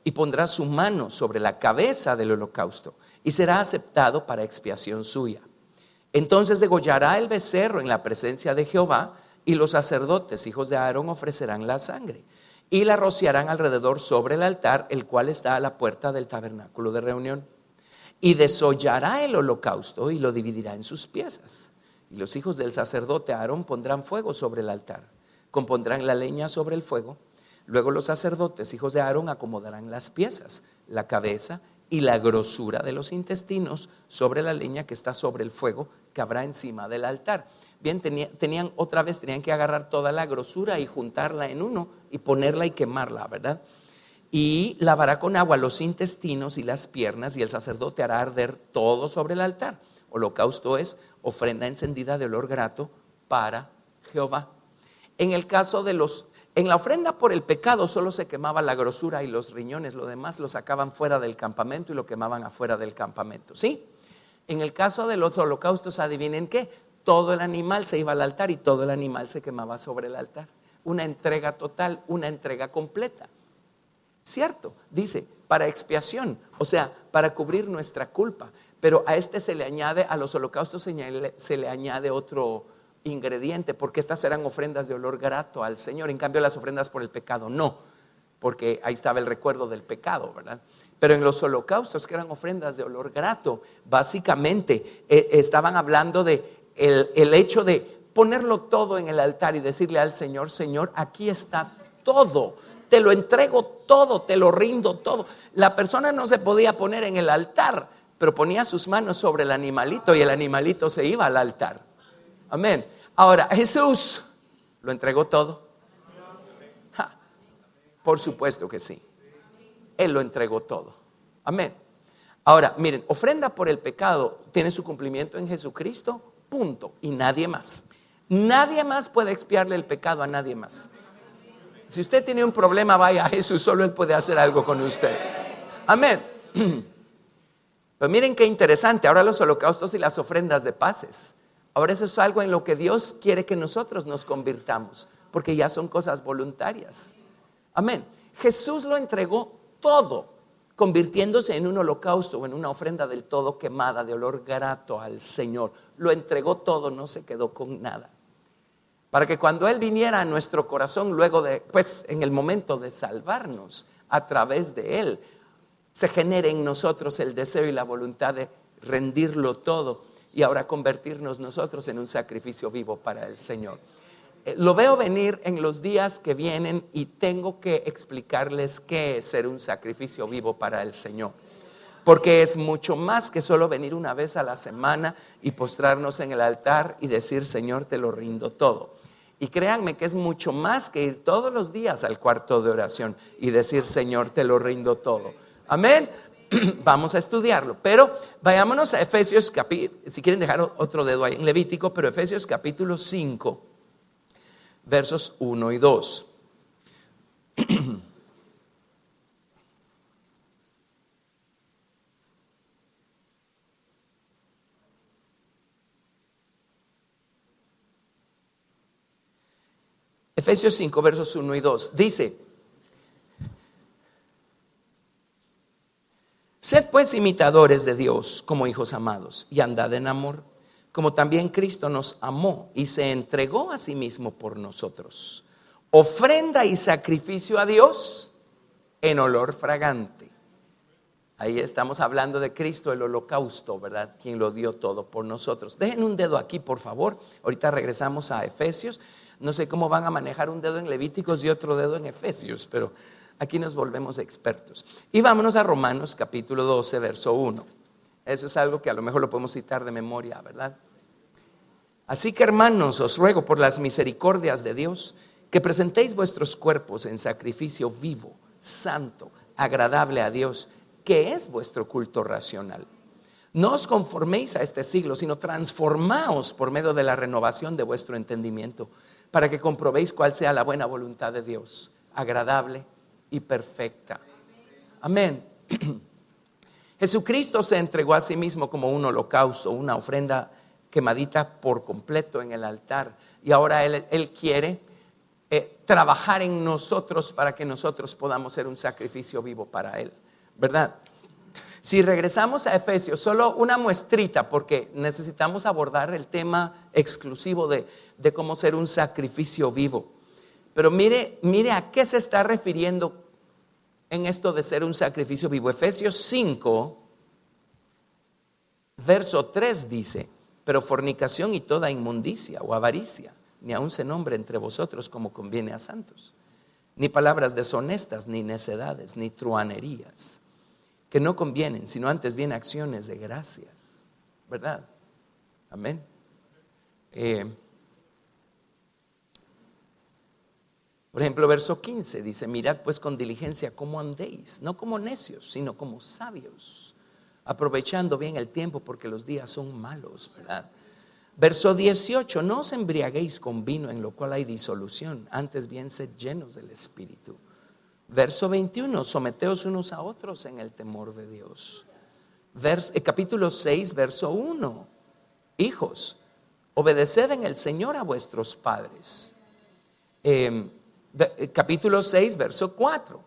Y pondrá su mano sobre la cabeza del holocausto, y será aceptado para expiación suya. Entonces degollará el becerro en la presencia de Jehová, y los sacerdotes, hijos de Aarón, ofrecerán la sangre, y la rociarán alrededor sobre el altar, el cual está a la puerta del tabernáculo de reunión. Y desollará el holocausto, y lo dividirá en sus piezas. Y los hijos del sacerdote Aarón pondrán fuego sobre el altar, compondrán la leña sobre el fuego. Luego los sacerdotes, hijos de Aarón, acomodarán las piezas, la cabeza y la grosura de los intestinos sobre la leña que está sobre el fuego que habrá encima del altar. Bien, tenían que agarrar toda la grosura y juntarla en uno y ponerla y quemarla, ¿verdad? Y lavará con agua los intestinos y las piernas, y el sacerdote hará arder todo sobre el altar. Holocausto es ofrenda encendida de olor grato para Jehová. En la ofrenda por el pecado solo se quemaba la grosura y los riñones, lo demás lo sacaban fuera del campamento y lo quemaban afuera del campamento, ¿sí? En el caso de los holocaustos, adivinen qué, todo el animal se iba al altar y todo el animal se quemaba sobre el altar. Una entrega total, una entrega completa. Cierto, dice, para expiación, o sea, para cubrir nuestra culpa. Pero a se le añade, a los holocaustos se le añade otro ingrediente, porque estas eran ofrendas de olor grato al Señor. En cambio, las ofrendas por el pecado no, porque ahí estaba el recuerdo del pecado, ¿verdad? Pero en los holocaustos, que eran ofrendas de olor grato, básicamente estaban hablando de el hecho de ponerlo todo en el altar y decirle al Señor, Señor, aquí está todo, te lo entrego todo, te lo rindo todo. La persona no se podía poner en el altar, pero ponía sus manos sobre el animalito y el animalito se iba al altar. Amén. Ahora, Jesús lo entregó todo. Por supuesto que sí. Él lo entregó todo. Amén. Ahora, miren, ofrenda por el pecado tiene su cumplimiento en Jesucristo, punto. Y nadie más. Nadie más puede expiarle el pecado a nadie más. Si usted tiene un problema, vaya a Jesús, solo Él puede hacer algo con usted. Amén. Pero miren qué interesante, ahora los holocaustos y las ofrendas de paces. Ahora eso es algo en lo que Dios quiere que nosotros nos convirtamos, porque ya son cosas voluntarias. Amén. Jesús lo entregó todo, convirtiéndose en un holocausto o en una ofrenda del todo quemada de olor grato al Señor. Lo entregó todo, no se quedó con nada. Para que cuando Él viniera a nuestro corazón, luego de, pues en el momento de salvarnos a través de Él, se genere en nosotros el deseo y la voluntad de rendirlo todo y ahora convertirnos nosotros en un sacrificio vivo para el Señor. Lo veo venir en los días que vienen y tengo que explicarles qué es ser un sacrificio vivo para el Señor. Porque es mucho más que solo venir una vez a la semana y postrarnos en el altar y decir, Señor, te lo rindo todo. Y créanme que es mucho más que ir todos los días al cuarto de oración y decir, Señor, te lo rindo todo. Amén. Vamos a estudiarlo, pero vayámonos a Efesios si quieren dejar otro dedo ahí en Levítico, pero Efesios capítulo 5, versos 1 y 2. Efesios 5, versos 1 y 2, dice: Sed pues imitadores de Dios como hijos amados y andad en amor, como también Cristo nos amó y se entregó a sí mismo por nosotros, ofrenda y sacrificio a Dios en olor fragante. Ahí estamos hablando de Cristo, el holocausto, ¿verdad? Quien lo dio todo por nosotros. Dejen un dedo aquí, por favor. Ahorita regresamos a Efesios. No sé cómo van a manejar un dedo en Levíticos y otro dedo en Efesios, pero aquí nos volvemos expertos. Y vámonos a Romanos capítulo 12, verso 1. Eso es algo que a lo mejor lo podemos citar de memoria, ¿verdad? Así que, hermanos, os ruego por las misericordias de Dios que presentéis vuestros cuerpos en sacrificio vivo, santo, agradable a Dios, que es vuestro culto racional. No os conforméis a este siglo, sino transformaos por medio de la renovación de vuestro entendimiento, para que comprobéis cuál sea la buena voluntad de Dios, agradable y perfecta. Amén. Jesucristo se entregó a sí mismo como un holocausto, una ofrenda quemadita por completo en el altar. Y ahora Él quiere trabajar en nosotros para que nosotros podamos ser un sacrificio vivo para Él, ¿verdad? Si regresamos a Efesios, solo una muestrita, porque necesitamos abordar el tema exclusivo de cómo ser un sacrificio vivo. Pero mire a qué se está refiriendo en esto de ser un sacrificio vivo. Efesios 5, verso 3 dice: pero fornicación y toda inmundicia o avaricia, ni aun se nombre entre vosotros como conviene a santos, ni palabras deshonestas, ni necedades, ni truhanerías, que no convienen, sino antes bien acciones de gracias, ¿verdad? Amén. Por ejemplo, verso 15 dice: mirad pues con diligencia cómo andéis, no como necios, sino como sabios, aprovechando bien el tiempo, porque los días son malos, ¿verdad? Verso 18: no os embriaguéis con vino, en lo cual hay disolución, antes bien sed llenos del Espíritu. Verso 21: someteos unos a otros en el temor de Dios. capítulo 6, verso 1. Hijos, obedeced en el Señor a vuestros padres. Capítulo 6, verso 4.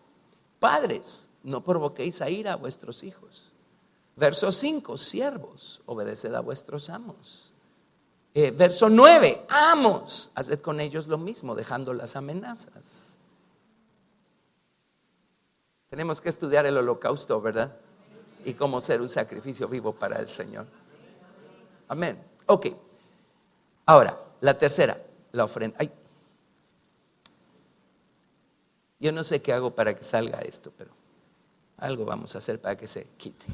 Padres, no provoquéis a ira a vuestros hijos. Verso 5, siervos, obedeced a vuestros amos. Verso 9, amos, haced con ellos lo mismo, dejando las amenazas. Tenemos que estudiar el holocausto, ¿verdad? Y cómo ser un sacrificio vivo para el Señor. Amén. Ok. Ahora, la tercera, la ofrenda. Ay. Yo no sé qué hago para que salga esto, pero algo vamos a hacer para que se quite.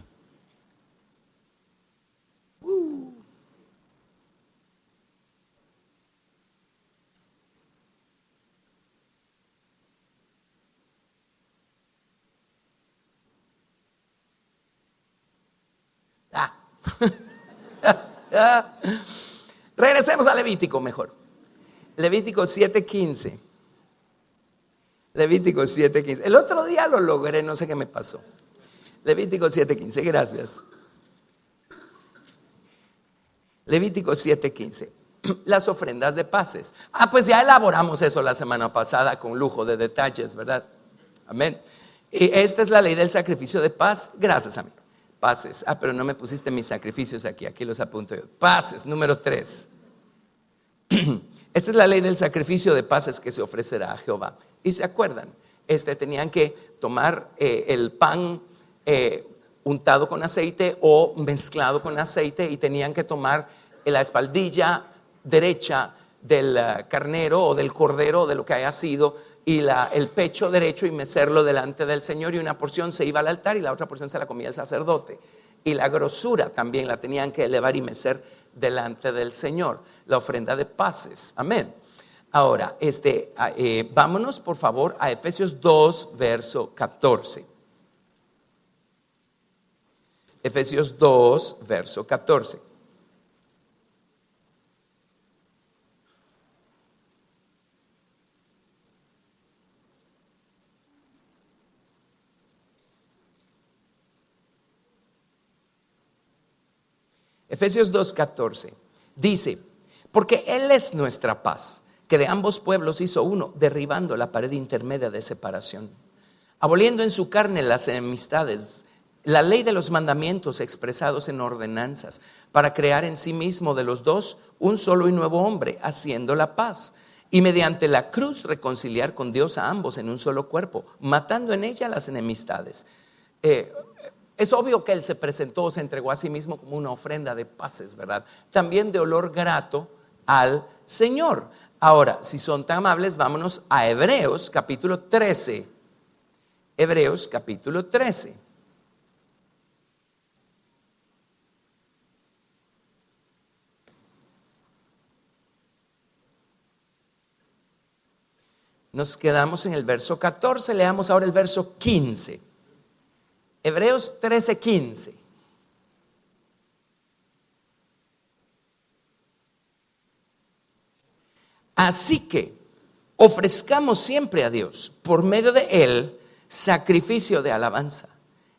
Regresemos a Levítico mejor. Levítico 7:15. Levítico 7:15. El otro día lo logré, no sé qué me pasó. Levítico 7:15, gracias. Levítico 7:15. Las ofrendas de paces. Pues ya elaboramos eso la semana pasada con lujo de detalles, ¿verdad? Amén. Y esta es la ley del sacrificio de paz. Gracias, amigo. Paces. Pero no me pusiste mis sacrificios aquí los apunto yo. Paces, número 3. Esta es la ley del sacrificio de paces que se ofrecerá a Jehová. Y se acuerdan, tenían que tomar el pan untado con aceite o mezclado con aceite, y tenían que tomar la espaldilla derecha del carnero o del cordero o de lo que haya sido, y el pecho derecho, y mecerlo delante del Señor, y una porción se iba al altar y la otra porción se la comía el sacerdote. Y la grosura también la tenían que elevar y mecer delante del Señor, la ofrenda de paces. Amén. Ahora, vámonos por favor a Efesios 2, verso 14. Efesios 2, verso 14. Efesios 2:14 dice: porque Él es nuestra paz, que de ambos pueblos hizo uno, derribando la pared intermedia de separación, aboliendo en su carne las enemistades, la ley de los mandamientos expresados en ordenanzas, para crear en sí mismo de los dos un solo y nuevo hombre, haciendo la paz, y mediante la cruz reconciliar con Dios a ambos en un solo cuerpo, matando en ella las enemistades. Es obvio que Él se presentó, se entregó a sí mismo como una ofrenda de paces, ¿verdad? También de olor grato al Señor. Ahora, si son tan amables, vámonos a Hebreos capítulo 13. Hebreos capítulo 13. Nos quedamos en el verso 14, leamos ahora el verso 15. Hebreos 13:15. Así que ofrezcamos siempre a Dios, por medio de Él, sacrificio de alabanza,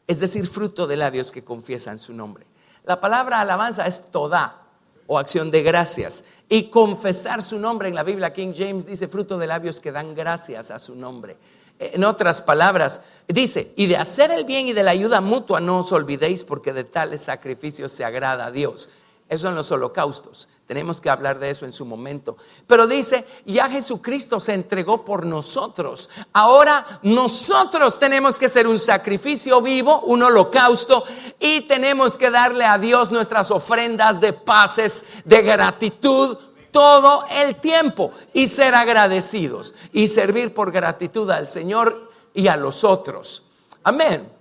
es decir, fruto de labios que confiesan su nombre. La palabra alabanza es todá, o acción de gracias, y confesar su nombre en la Biblia King James dice fruto de labios que dan gracias a su nombre. En otras palabras, dice: y de hacer el bien y de la ayuda mutua no os olvidéis, porque de tales sacrificios se agrada a Dios. Eso en los holocaustos. Tenemos que hablar de eso en su momento. Pero dice: ya Jesucristo se entregó por nosotros. Ahora nosotros tenemos que ser un sacrificio vivo, un holocausto, y tenemos que darle a Dios nuestras ofrendas de paces, de gratitud, todo el tiempo, y ser agradecidos y servir por gratitud al Señor y a los otros. Amén.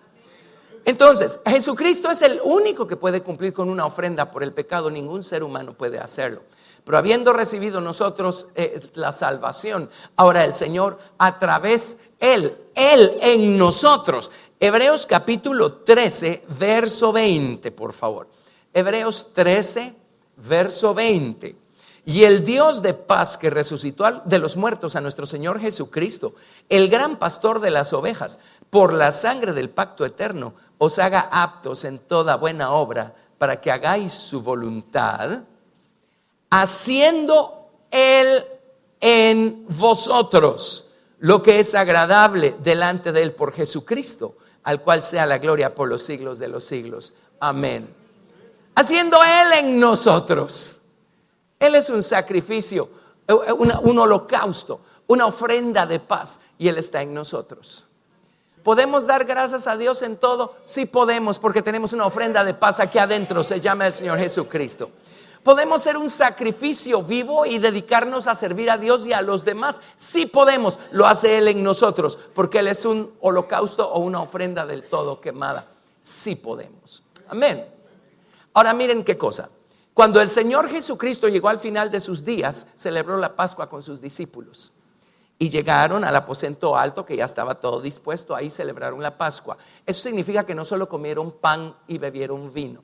Entonces, Jesucristo es el único que puede cumplir con una ofrenda por el pecado. Ningún ser humano puede hacerlo. Pero habiendo recibido nosotros la salvación, ahora el Señor a través, Él en nosotros. Hebreos capítulo 13, verso 20, por favor. Hebreos 13, verso 20. Y el Dios de paz que resucitó de los muertos a nuestro Señor Jesucristo, el gran pastor de las ovejas, por la sangre del pacto eterno, os haga aptos en toda buena obra para que hagáis su voluntad, haciendo Él en vosotros lo que es agradable delante de Él por Jesucristo, al cual sea la gloria por los siglos de los siglos. Amén. Haciendo Él en nosotros. Él es un sacrificio, un holocausto, una ofrenda de paz, y Él está en nosotros. ¿Podemos dar gracias a Dios en todo? Sí podemos, porque tenemos una ofrenda de paz aquí adentro, se llama el Señor Jesucristo. ¿Podemos ser un sacrificio vivo y dedicarnos a servir a Dios y a los demás? Sí podemos, lo hace Él en nosotros, porque Él es un holocausto o una ofrenda del todo quemada. Sí podemos. Amén. Ahora miren qué cosa. Cuando el Señor Jesucristo llegó al final de sus días, celebró la Pascua con sus discípulos. Y llegaron al aposento alto, que ya estaba todo dispuesto, ahí celebraron la Pascua. Eso significa que no solo comieron pan y bebieron vino.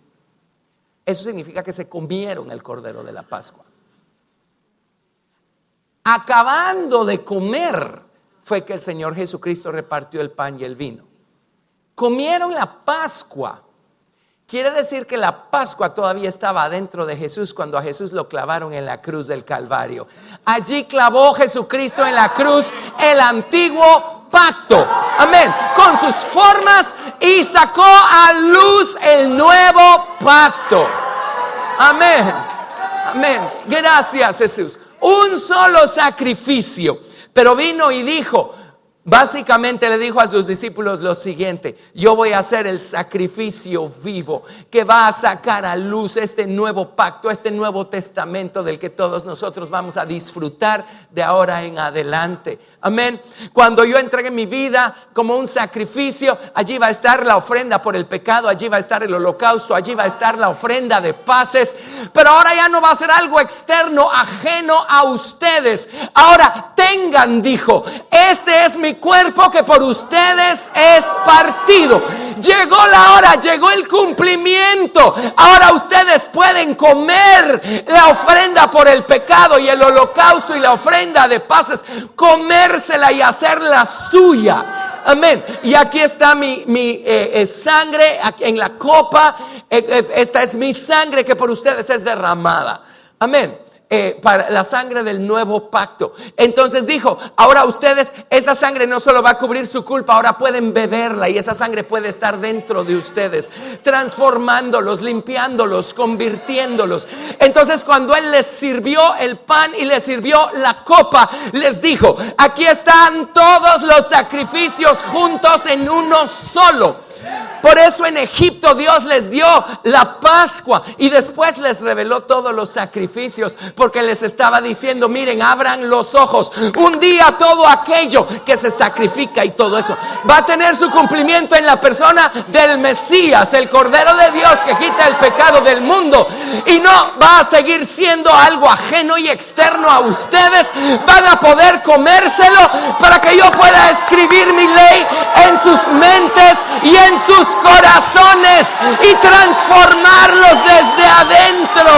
Eso significa que se comieron el cordero de la Pascua. Acabando de comer, fue que el Señor Jesucristo repartió el pan y el vino. Comieron la Pascua. Quiere decir que la Pascua todavía estaba dentro de Jesús cuando a Jesús lo clavaron en la cruz del Calvario. Allí clavó Jesucristo en la cruz el antiguo pacto. Amén. Con sus formas, y sacó a luz el nuevo pacto. Amén. Amén. Gracias, Jesús. Un solo sacrificio. Pero vino y dijo, básicamente le dijo a sus discípulos lo siguiente: yo voy a hacer el sacrificio vivo que va a sacar a luz este nuevo pacto, este nuevo testamento del que todos nosotros vamos a disfrutar de ahora en adelante. Amén. Cuando yo entregue mi vida como un sacrificio, allí va a estar la ofrenda por el pecado, allí va a estar el holocausto, allí va a estar la ofrenda de paces. Pero ahora ya no va a ser algo externo, ajeno a ustedes. Ahora tengan, dijo, este es mi cuerpo que por ustedes es partido. Llegó la hora, llegó el cumplimiento. Ahora ustedes pueden comer la ofrenda por el pecado y el holocausto y la ofrenda de paces, comérsela y hacerla suya. Amén. Y aquí está mi sangre en la copa. Esta es mi sangre que por ustedes es derramada. Amén. Para la sangre del nuevo pacto. Entonces dijo, ahora ustedes, esa sangre no solo va a cubrir su culpa, ahora pueden beberla, y esa sangre puede estar dentro de ustedes, transformándolos, limpiándolos, convirtiéndolos. Entonces cuando Él les sirvió el pan y les sirvió la copa, les dijo, aquí están todos los sacrificios juntos en uno solo. Por eso en Egipto Dios les dio la Pascua y después les reveló todos los sacrificios, porque les estaba diciendo, miren, abran los ojos. Un día todo aquello que se sacrifica y todo eso va a tener su cumplimiento en la persona del Mesías, el Cordero de Dios que quita el pecado del mundo. Y no va a seguir siendo algo ajeno y externo a ustedes. Van a poder comérselo para que yo pueda escribir mi ley en sus mentes y en sus corazones y transformarlos desde adentro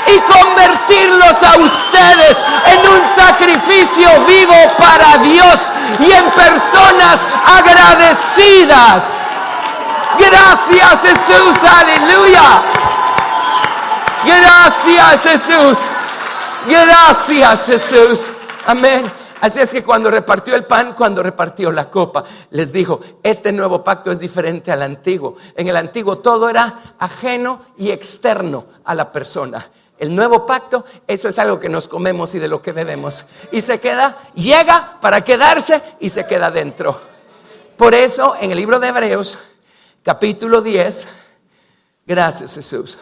y convertirlos a ustedes en un sacrificio vivo para Dios y en personas agradecidas. Gracias, Jesús, aleluya. Gracias, Jesús. Gracias, Jesús. Amén. Así es que cuando repartió el pan, cuando repartió la copa, les dijo, este nuevo pacto es diferente al antiguo. En el antiguo todo era ajeno y externo a la persona. El nuevo pacto, eso es algo que nos comemos y de lo que bebemos. Y se queda, llega para quedarse y se queda dentro. Por eso en el libro de Hebreos, capítulo 10, gracias, Jesús.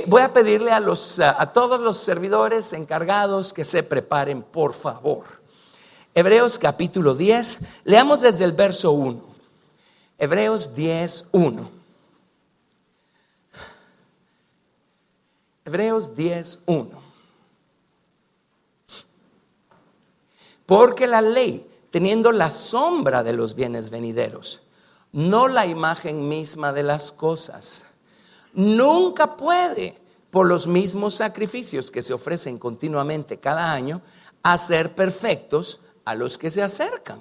Voy a pedirle a todos los servidores encargados que se preparen, por favor. Hebreos capítulo 10, leamos desde el verso 1. Hebreos 10, 1. Hebreos 10, 1. Porque la ley, teniendo la sombra de los bienes venideros, no la imagen misma de las cosas, nunca puede, por los mismos sacrificios que se ofrecen continuamente cada año, a ser perfectos a los que se acercan.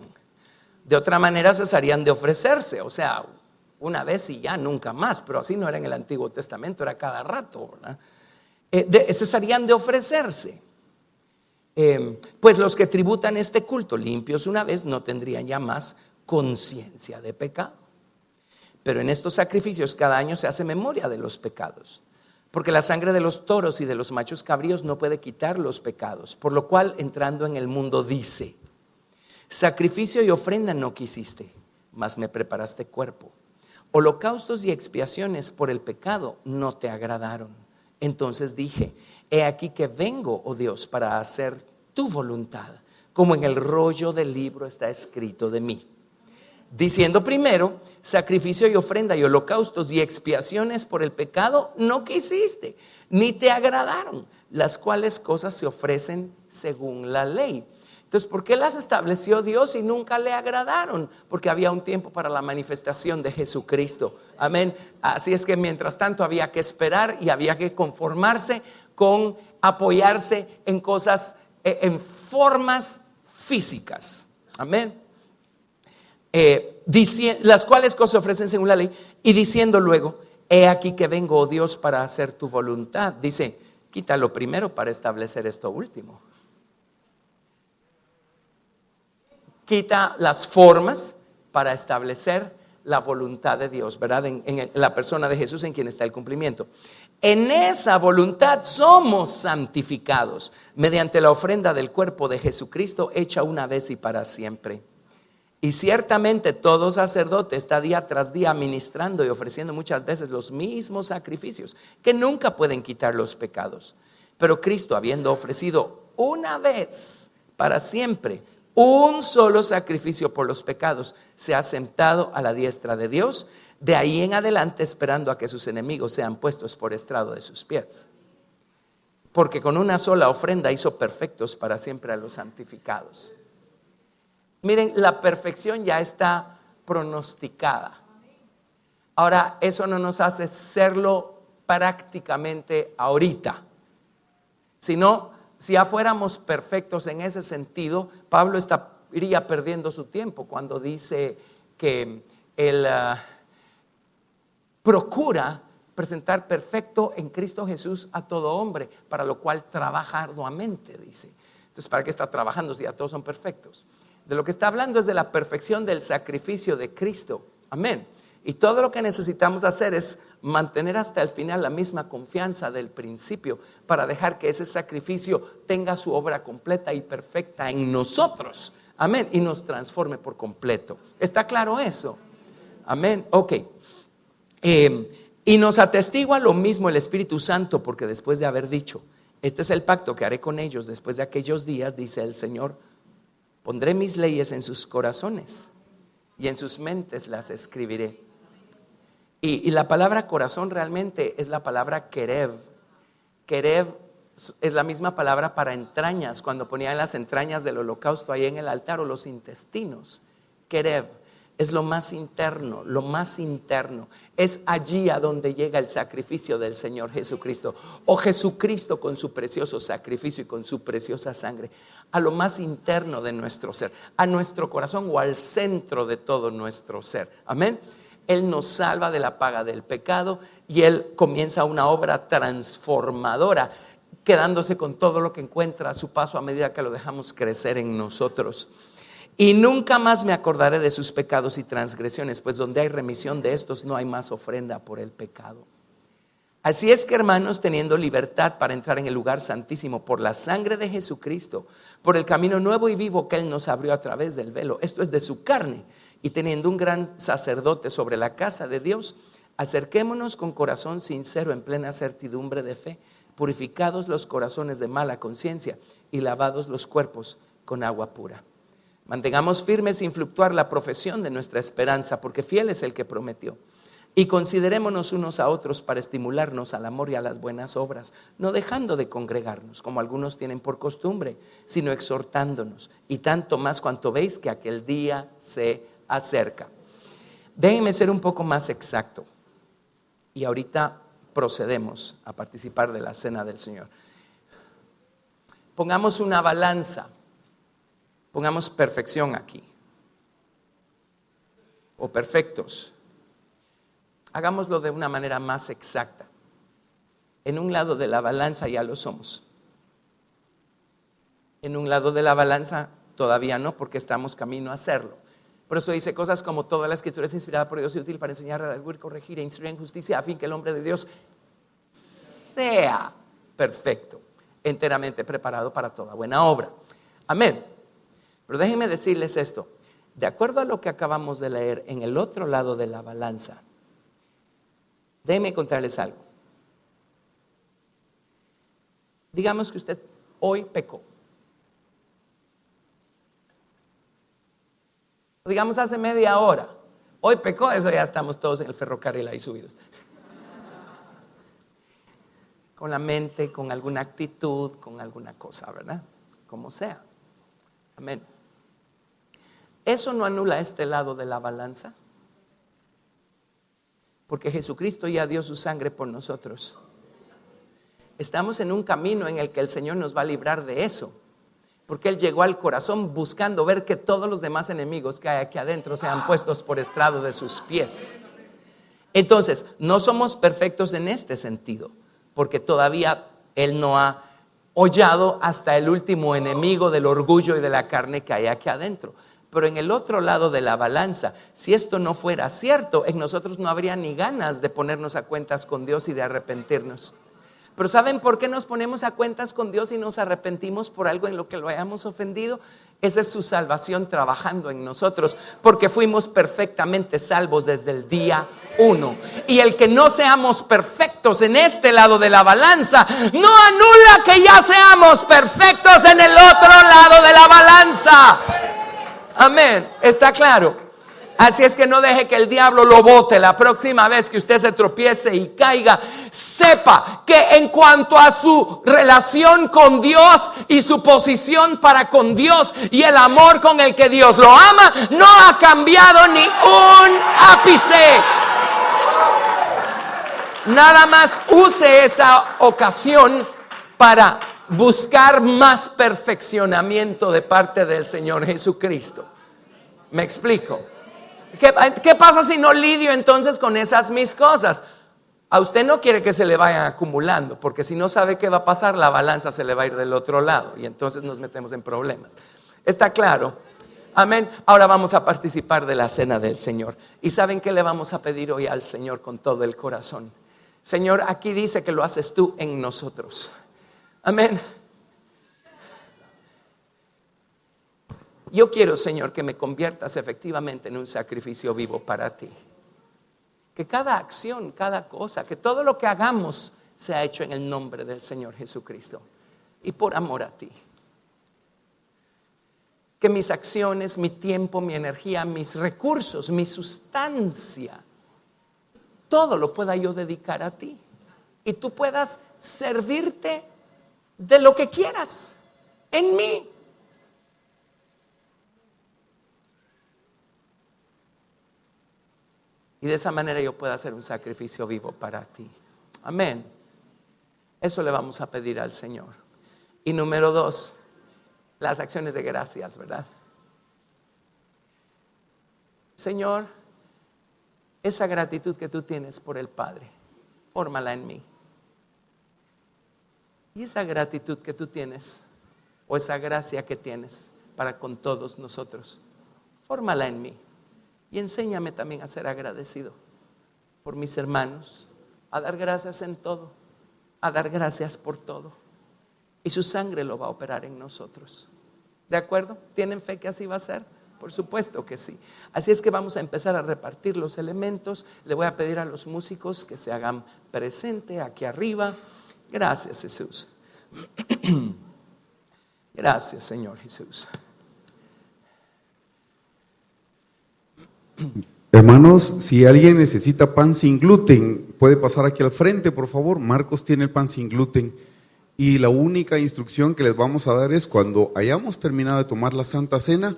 De otra manera cesarían de ofrecerse, o sea, una vez y ya, nunca más, pero así no era en el Antiguo Testamento, era cada rato, ¿verdad? Cesarían de ofrecerse. Pues los que tributan este culto limpios una vez no tendrían ya más conciencia de pecado. Pero en estos sacrificios cada año se hace memoria de los pecados, porque la sangre de los toros y de los machos cabríos no puede quitar los pecados, por lo cual entrando en el mundo dice: sacrificio y ofrenda no quisiste, mas me preparaste cuerpo. Holocaustos y expiaciones por el pecado no te agradaron. Entonces dije: he aquí que vengo, oh Dios, para hacer tu voluntad, como en el rollo del libro está escrito de mí. Diciendo primero: sacrificio y ofrenda y holocaustos y expiaciones por el pecado no quisiste, ni te agradaron, las cuales cosas se ofrecen según la ley. Entonces, ¿por qué las estableció Dios y nunca le agradaron? Porque había un tiempo para la manifestación de Jesucristo. Amén. Así es que mientras tanto había que esperar y había que conformarse con apoyarse en cosas, en formas físicas. Amén. Las cuales cosas se ofrecen según la ley, y diciendo luego: he aquí que vengo, oh Dios, para hacer tu voluntad. Dice: quita lo primero para establecer esto último. Quita las formas para establecer la voluntad de Dios, ¿verdad? En la persona de Jesús, en quien está el cumplimiento. En esa voluntad somos santificados mediante la ofrenda del cuerpo de Jesucristo, hecha una vez y para siempre. Y ciertamente todo sacerdote está día tras día ministrando y ofreciendo muchas veces los mismos sacrificios que nunca pueden quitar los pecados. Pero Cristo, habiendo ofrecido una vez para siempre un solo sacrificio por los pecados, se ha sentado a la diestra de Dios, de ahí en adelante esperando a que sus enemigos sean puestos por estrado de sus pies. Porque con una sola ofrenda hizo perfectos para siempre a los santificados. Miren, la perfección ya está pronosticada. Ahora, eso no nos hace serlo prácticamente ahorita, sino si ya fuéramos perfectos en ese sentido, Pablo iría perdiendo su tiempo cuando dice que él procura presentar perfecto en Cristo Jesús a todo hombre, para lo cual trabaja arduamente, dice. Entonces, ¿para qué está trabajando si ya todos son perfectos? De lo que está hablando es de la perfección del sacrificio de Cristo. Amén. Y todo lo que necesitamos hacer es mantener hasta el final la misma confianza del principio, para dejar que ese sacrificio tenga su obra completa y perfecta en nosotros. Amén. Y nos transforme por completo. ¿Está claro eso? Amén. Ok. Y nos atestigua lo mismo el Espíritu Santo, porque después de haber dicho: este es el pacto que haré con ellos después de aquellos días, dice el Señor, pondré mis leyes en sus corazones y en sus mentes las escribiré. Y la palabra corazón realmente es la palabra kerev. Kerev es la misma palabra para entrañas, cuando ponían las entrañas del holocausto ahí en el altar, o los intestinos. Kerev es lo más interno, lo más interno. Es allí a donde llega el sacrificio del Señor Jesucristo, o Jesucristo con su precioso sacrificio y con su preciosa sangre, a lo más interno de nuestro ser, a nuestro corazón, o al centro de todo nuestro ser. Amén. Él nos salva de la paga del pecado y Él comienza una obra transformadora, quedándose con todo lo que encuentra a su paso a medida que lo dejamos crecer en nosotros. Y nunca más me acordaré de sus pecados y transgresiones, pues donde hay remisión de estos no hay más ofrenda por el pecado. Así es que, hermanos, teniendo libertad para entrar en el lugar santísimo por la sangre de Jesucristo, por el camino nuevo y vivo que Él nos abrió a través del velo, esto es de su carne, y teniendo un gran sacerdote sobre la casa de Dios, acerquémonos con corazón sincero en plena certidumbre de fe, purificados los corazones de mala conciencia y lavados los cuerpos con agua pura. Mantengamos firmes sin fluctuar la profesión de nuestra esperanza, porque fiel es el que prometió. Y considerémonos unos a otros para estimularnos al amor y a las buenas obras, no dejando de congregarnos, como algunos tienen por costumbre, sino exhortándonos, y tanto más cuanto veis que aquel día se acerca. Déjenme ser un poco más exacto. Y ahorita procedemos a participar de la cena del Señor. Pongamos una balanza, pongamos perfección aquí, o perfectos. Hagámoslo de una manera más exacta. En un lado de la balanza ya lo somos. En un lado de la balanza todavía no, porque estamos camino a hacerlo. Por eso dice cosas como: toda la escritura es inspirada por Dios y útil para enseñar, redarguir, corregir e instruir en justicia, a fin que el hombre de Dios sea perfecto, enteramente preparado para toda buena obra. Amén. Pero déjenme decirles esto: de acuerdo a lo que acabamos de leer, en el otro lado de la balanza, déjenme contarles algo. Digamos que usted hoy pecó. Digamos hace media hora. Hoy pecó, eso ya estamos todos en el ferrocarril ahí subidos. Con la mente, con alguna actitud, con alguna cosa, ¿verdad? Como sea. Amén. ¿Eso no anula este lado de la balanza? Porque Jesucristo ya dio su sangre por nosotros. Estamos en un camino en el que el Señor nos va a librar de eso. Porque Él llegó al corazón buscando ver que todos los demás enemigos que hay aquí adentro sean puestos por estrado de sus pies. Entonces, no somos perfectos en este sentido, porque todavía Él no ha hollado hasta el último enemigo del orgullo y de la carne que hay aquí adentro. Pero en el otro lado de la balanza, si esto no fuera cierto, en nosotros no habría ni ganas de ponernos a cuentas con Dios y de arrepentirnos. Pero ¿saben por qué nos ponemos a cuentas con Dios y nos arrepentimos por algo en lo que lo hayamos ofendido? Esa es su salvación trabajando en nosotros, porque fuimos perfectamente salvos desde el día 1. Y el que no seamos perfectos en este lado de la balanza no anula que ya seamos perfectos en el otro lado de la balanza. Amén, ¿está claro? Así es que no deje que el diablo lo bote. La próxima vez que usted se tropiece y caiga, sepa que en cuanto a su relación con Dios y su posición para con Dios y el amor con el que Dios lo ama, no ha cambiado ni un ápice. Nada más use esa ocasión para buscar más perfeccionamiento de parte del Señor Jesucristo. ¿Me explico? ¿Qué pasa si no lidio entonces con esas mis cosas? A usted no quiere que se le vayan acumulando, porque si no sabe qué va a pasar, la balanza se le va a ir del otro lado y entonces nos metemos en problemas. ¿Está claro? Amén. Ahora vamos a participar de la cena del Señor. ¿Y saben qué le vamos a pedir hoy al Señor con todo el corazón? Señor, aquí dice que lo haces tú en nosotros. Amén. Yo quiero, Señor, que me conviertas efectivamente en un sacrificio vivo para ti. Que cada acción, cada cosa, que todo lo que hagamos sea hecho en el nombre del Señor Jesucristo y por amor a ti. Que mis acciones, mi tiempo, mi energía, mis recursos, mi sustancia, todo lo pueda yo dedicar a ti. Y tú puedas servirte de lo que quieras en mí. Y de esa manera yo pueda hacer un sacrificio vivo para ti. Amén. Eso le vamos a pedir al Señor. Y número 2, las acciones de gracias, ¿verdad? Señor, esa gratitud que tú tienes por el Padre, fórmala en mí. Y esa gratitud que tú tienes, o esa gracia que tienes para con todos nosotros, fórmala en mí. Y enséñame también a ser agradecido por mis hermanos, a dar gracias en todo, a dar gracias por todo. Y su sangre lo va a operar en nosotros. ¿De acuerdo? ¿Tienen fe que así va a ser? Por supuesto que sí. Así es que vamos a empezar a repartir los elementos. Le voy a pedir a los músicos que se hagan presente aquí arriba. Gracias, Jesús. Gracias, Señor Jesús. Hermanos, si alguien necesita pan sin gluten, puede pasar aquí al frente, por favor. Marcos tiene el pan sin gluten. Y la única instrucción que les vamos a dar es: cuando hayamos terminado de tomar la Santa Cena,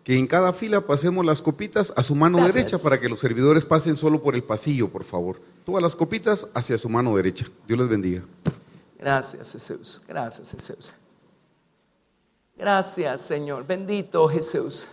que en cada fila pasemos las copitas a su mano Gracias. derecha para que los servidores pasen solo por el pasillo, por favor. Todas las copitas hacia su mano derecha. Dios les bendiga. Gracias, Jesús. Gracias, Jesús. Gracias, Señor. Bendito Jesús.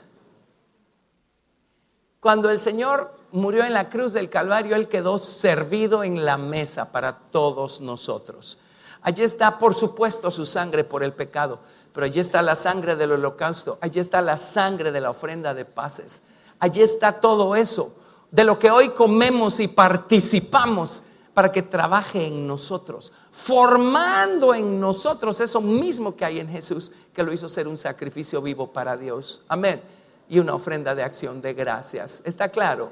Cuando el Señor murió en la cruz del Calvario, Él quedó servido en la mesa para todos nosotros. Allí está, por supuesto, su sangre por el pecado, pero allí está la sangre del holocausto, allí está la sangre de la ofrenda de paces, allí está todo eso de lo que hoy comemos y participamos para que trabaje en nosotros, formando en nosotros eso mismo que hay en Jesús, que lo hizo ser un sacrificio vivo para Dios. Amén. Y una ofrenda de acción de gracias. ¿Está claro?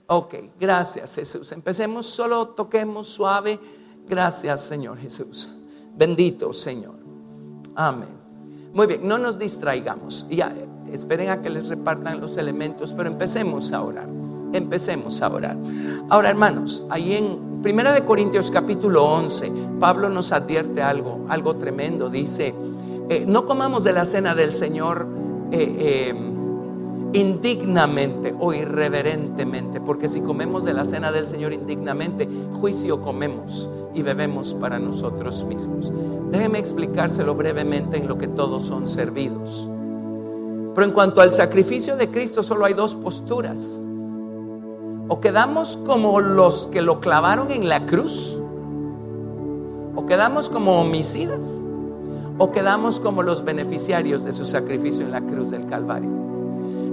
Ok, gracias, Jesús. Empecemos, solo toquemos suave. Gracias, Señor Jesús. Bendito Señor. Amén. Muy bien, no nos distraigamos. Ya, esperen a que les repartan los elementos, pero empecemos a orar. Empecemos a orar. Ahora, hermanos, ahí en 1 Corintios capítulo 11, Pablo nos advierte algo tremendo. Dice, no comamos de la cena del Señor indignamente o irreverentemente, porque si comemos de la cena del Señor indignamente, juicio comemos y bebemos para nosotros mismos. Déjeme explicárselo brevemente en lo que todos son servidos. Pero en cuanto al sacrificio de Cristo, solo hay dos posturas: o quedamos como los que lo clavaron en la cruz, o quedamos como homicidas, o quedamos como los beneficiarios de su sacrificio en la cruz del Calvario.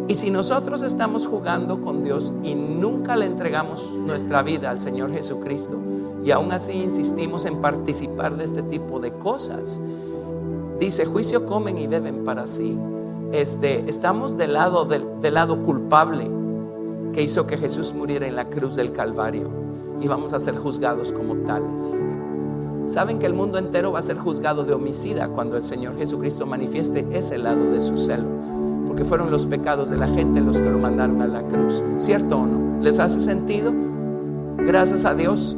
Y si nosotros estamos jugando con Dios y nunca le entregamos nuestra vida al Señor Jesucristo, y aún así insistimos en participar de este tipo de cosas, dice, juicio comen y beben para sí. Estamos del lado culpable que hizo que Jesús muriera en la cruz del Calvario, y vamos a ser juzgados como tales. Saben que el mundo entero va a ser juzgado de homicida cuando el Señor Jesucristo manifieste ese lado de su celo, porque fueron los pecados de la gente los que lo mandaron a la cruz. ¿Cierto o no? ¿Les hace sentido? Gracias a Dios,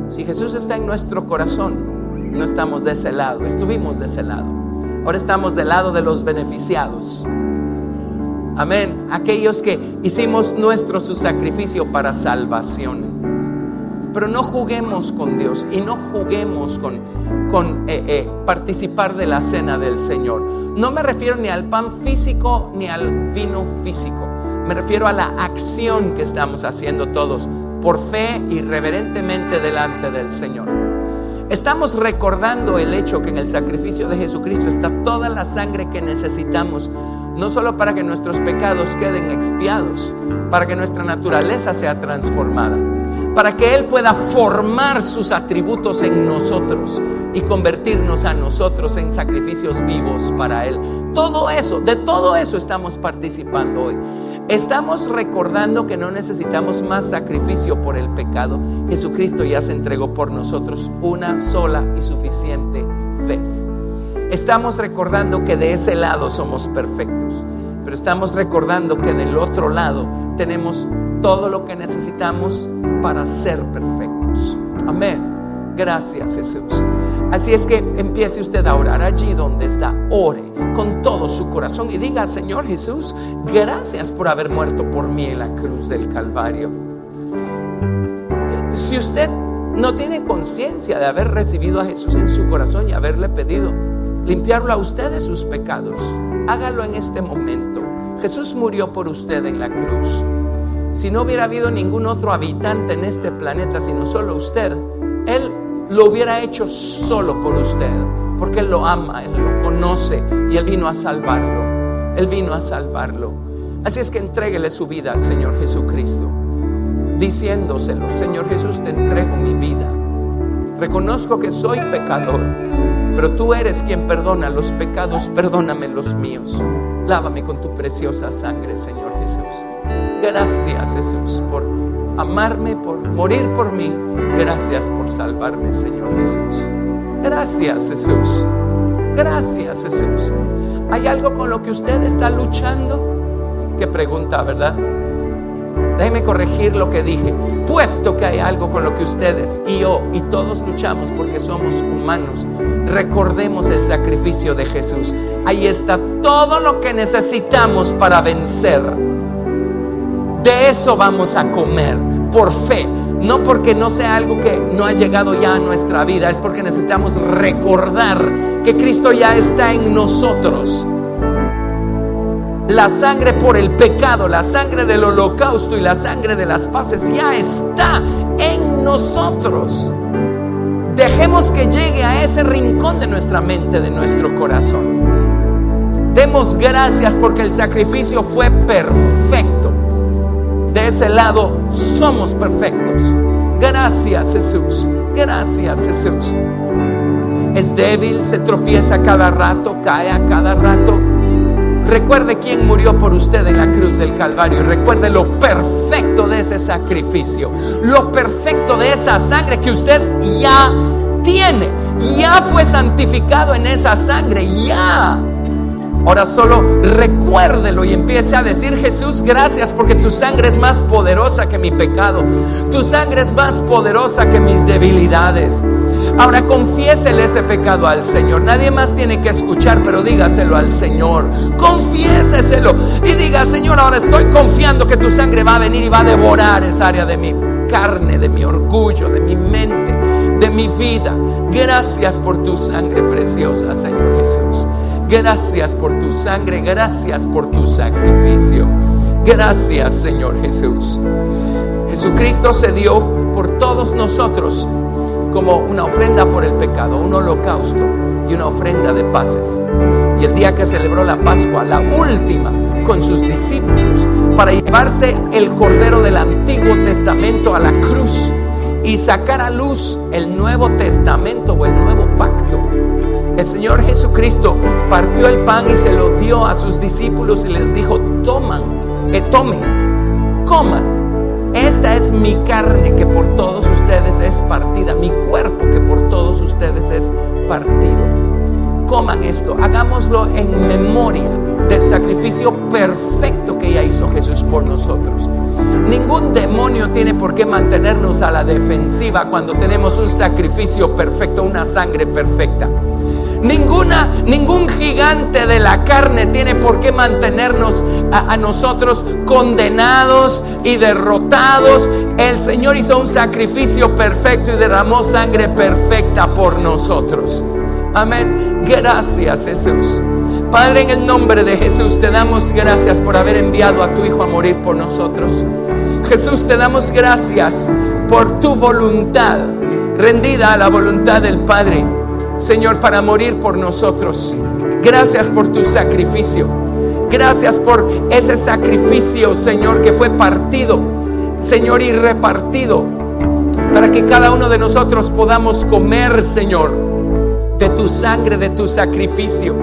si Jesús está en nuestro corazón, no estamos de ese lado, estuvimos de ese lado. Ahora estamos del lado de los beneficiados. Amén. Aquellos que hicimos nuestro su sacrificio para salvación. Pero no juguemos con Dios y no juguemos con participar de la cena del Señor. No me refiero ni al pan físico ni al vino físico. Me refiero a la acción que estamos haciendo todos por fe y reverentemente delante del Señor. Estamos recordando el hecho que en el sacrificio de Jesucristo está toda la sangre que necesitamos, no solo para que nuestros pecados queden expiados, para que nuestra naturaleza sea transformada, para que Él pueda formar sus atributos en nosotros y convertirnos a nosotros en sacrificios vivos para Él. Todo eso, de todo eso estamos participando hoy. Estamos recordando que no necesitamos más sacrificio por el pecado. Jesucristo ya se entregó por nosotros una sola y suficiente vez. Estamos recordando que de ese lado somos perfectos, pero estamos recordando que del otro lado tenemos todo lo que necesitamos para ser perfectos. Amén. Gracias, Jesús. Así es que empiece usted a orar allí donde está. Ore con todo su corazón y diga: Señor Jesús, gracias por haber muerto por mí en la cruz del Calvario. Si usted no tiene conciencia de haber recibido a Jesús en su corazón y haberle pedido limpiarlo a usted de sus pecados, hágalo en este momento. Jesús murió por usted en la cruz. Si no hubiera habido ningún otro habitante en este planeta sino solo usted, Él lo hubiera hecho solo por usted, porque Él lo ama, Él lo conoce y Él vino a salvarlo. Él vino a salvarlo. Así es que entréguele su vida al Señor Jesucristo, diciéndoselo: Señor Jesús, te entrego mi vida. Reconozco que soy pecador, pero tú eres quien perdona los pecados. Perdóname los míos. Lávame con tu preciosa sangre, Señor Jesús. Gracias, Jesús, por amarme, por morir por mí. Gracias por salvarme, Señor Jesús. Gracias, Jesús. Gracias, Jesús. ¿Hay algo con lo que usted está luchando? Qué pregunta, ¿verdad? Déjeme corregir lo que dije. Puesto que hay algo con lo que ustedes y yo y todos luchamos, porque somos humanos, recordemos el sacrificio de Jesús. Ahí está todo lo que necesitamos para vencer. De eso vamos a comer por fe. No porque no sea algo que no ha llegado ya a nuestra vida, es porque necesitamos recordar que Cristo ya está en nosotros. La sangre por el pecado, la sangre del holocausto y la sangre de las paces ya está en nosotros. Dejemos que llegue a ese rincón de nuestra mente, de nuestro corazón. Demos gracias porque el sacrificio fue perfecto. De ese lado somos perfectos. Gracias, Jesús. Gracias, Jesús. Es débil, se tropieza cada rato, cae a cada rato. Recuerde quién murió por usted en la cruz del Calvario. Y recuerde lo perfecto de ese sacrificio, lo perfecto de esa sangre que usted ya tiene. Ya fue santificado en esa sangre, ya. Ahora solo recuérdelo y empiece a decir: Jesús, gracias porque tu sangre es más poderosa que mi pecado. Tu sangre es más poderosa que mis debilidades. Ahora confiésele ese pecado al Señor. Nadie más tiene que escuchar, pero dígaselo al Señor. Confiéseselo y diga: Señor, ahora estoy confiando que tu sangre va a venir y va a devorar esa área de mi carne, de mi orgullo, de mi mente, de mi vida. Gracias por tu sangre preciosa, Señor Jesús. Gracias por tu sangre, gracias por tu sacrificio. Gracias, Señor Jesús. Jesucristo se dio por todos nosotros como una ofrenda por el pecado, un holocausto y una ofrenda de paces. Y el día que celebró la Pascua, la última, con sus discípulos, para llevarse el Cordero del Antiguo Testamento a la cruz y sacar a luz el Nuevo Testamento o el Nuevo Pacto, el Señor Jesucristo partió el pan y se lo dio a sus discípulos y les dijo: tomen, coman. Esta es mi carne que por todos ustedes es partida, mi cuerpo que por todos ustedes es partido. Coman esto, hagámoslo en memoria del sacrificio perfecto que ya hizo Jesús por nosotros. Ningún demonio tiene por qué mantenernos a la defensiva cuando tenemos un sacrificio perfecto, una sangre perfecta. Ningún gigante de la carne tiene por qué mantenernos a nosotros condenados y derrotados. El Señor hizo un sacrificio perfecto y derramó sangre perfecta por nosotros. Amén. Gracias, Jesús. Padre, en el nombre de Jesús te damos gracias por haber enviado a tu Hijo a morir por nosotros. Jesús, te damos gracias por tu voluntad, rendida a la voluntad del Padre, Señor, para morir por nosotros. Gracias por tu sacrificio. Gracias por ese sacrificio, Señor, que fue partido, Señor, y repartido para que cada uno de nosotros podamos comer, Señor, de tu sangre, de tu sacrificio.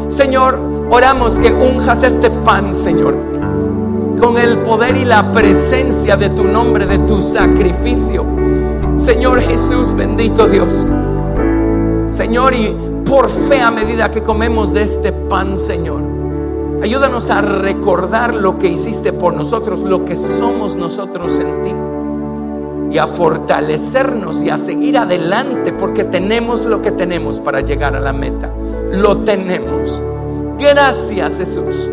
Señor, oramos que unjas este pan, Señor, con el poder y la presencia de tu nombre, de tu sacrificio. Señor Jesús, bendito Dios. Señor, y por fe, a medida que comemos de este pan, Señor, ayúdanos a recordar lo que hiciste por nosotros, lo que somos nosotros en ti, y a fortalecernos y a seguir adelante, porque tenemos lo que tenemos para llegar a la meta. Lo tenemos. Gracias, Jesús,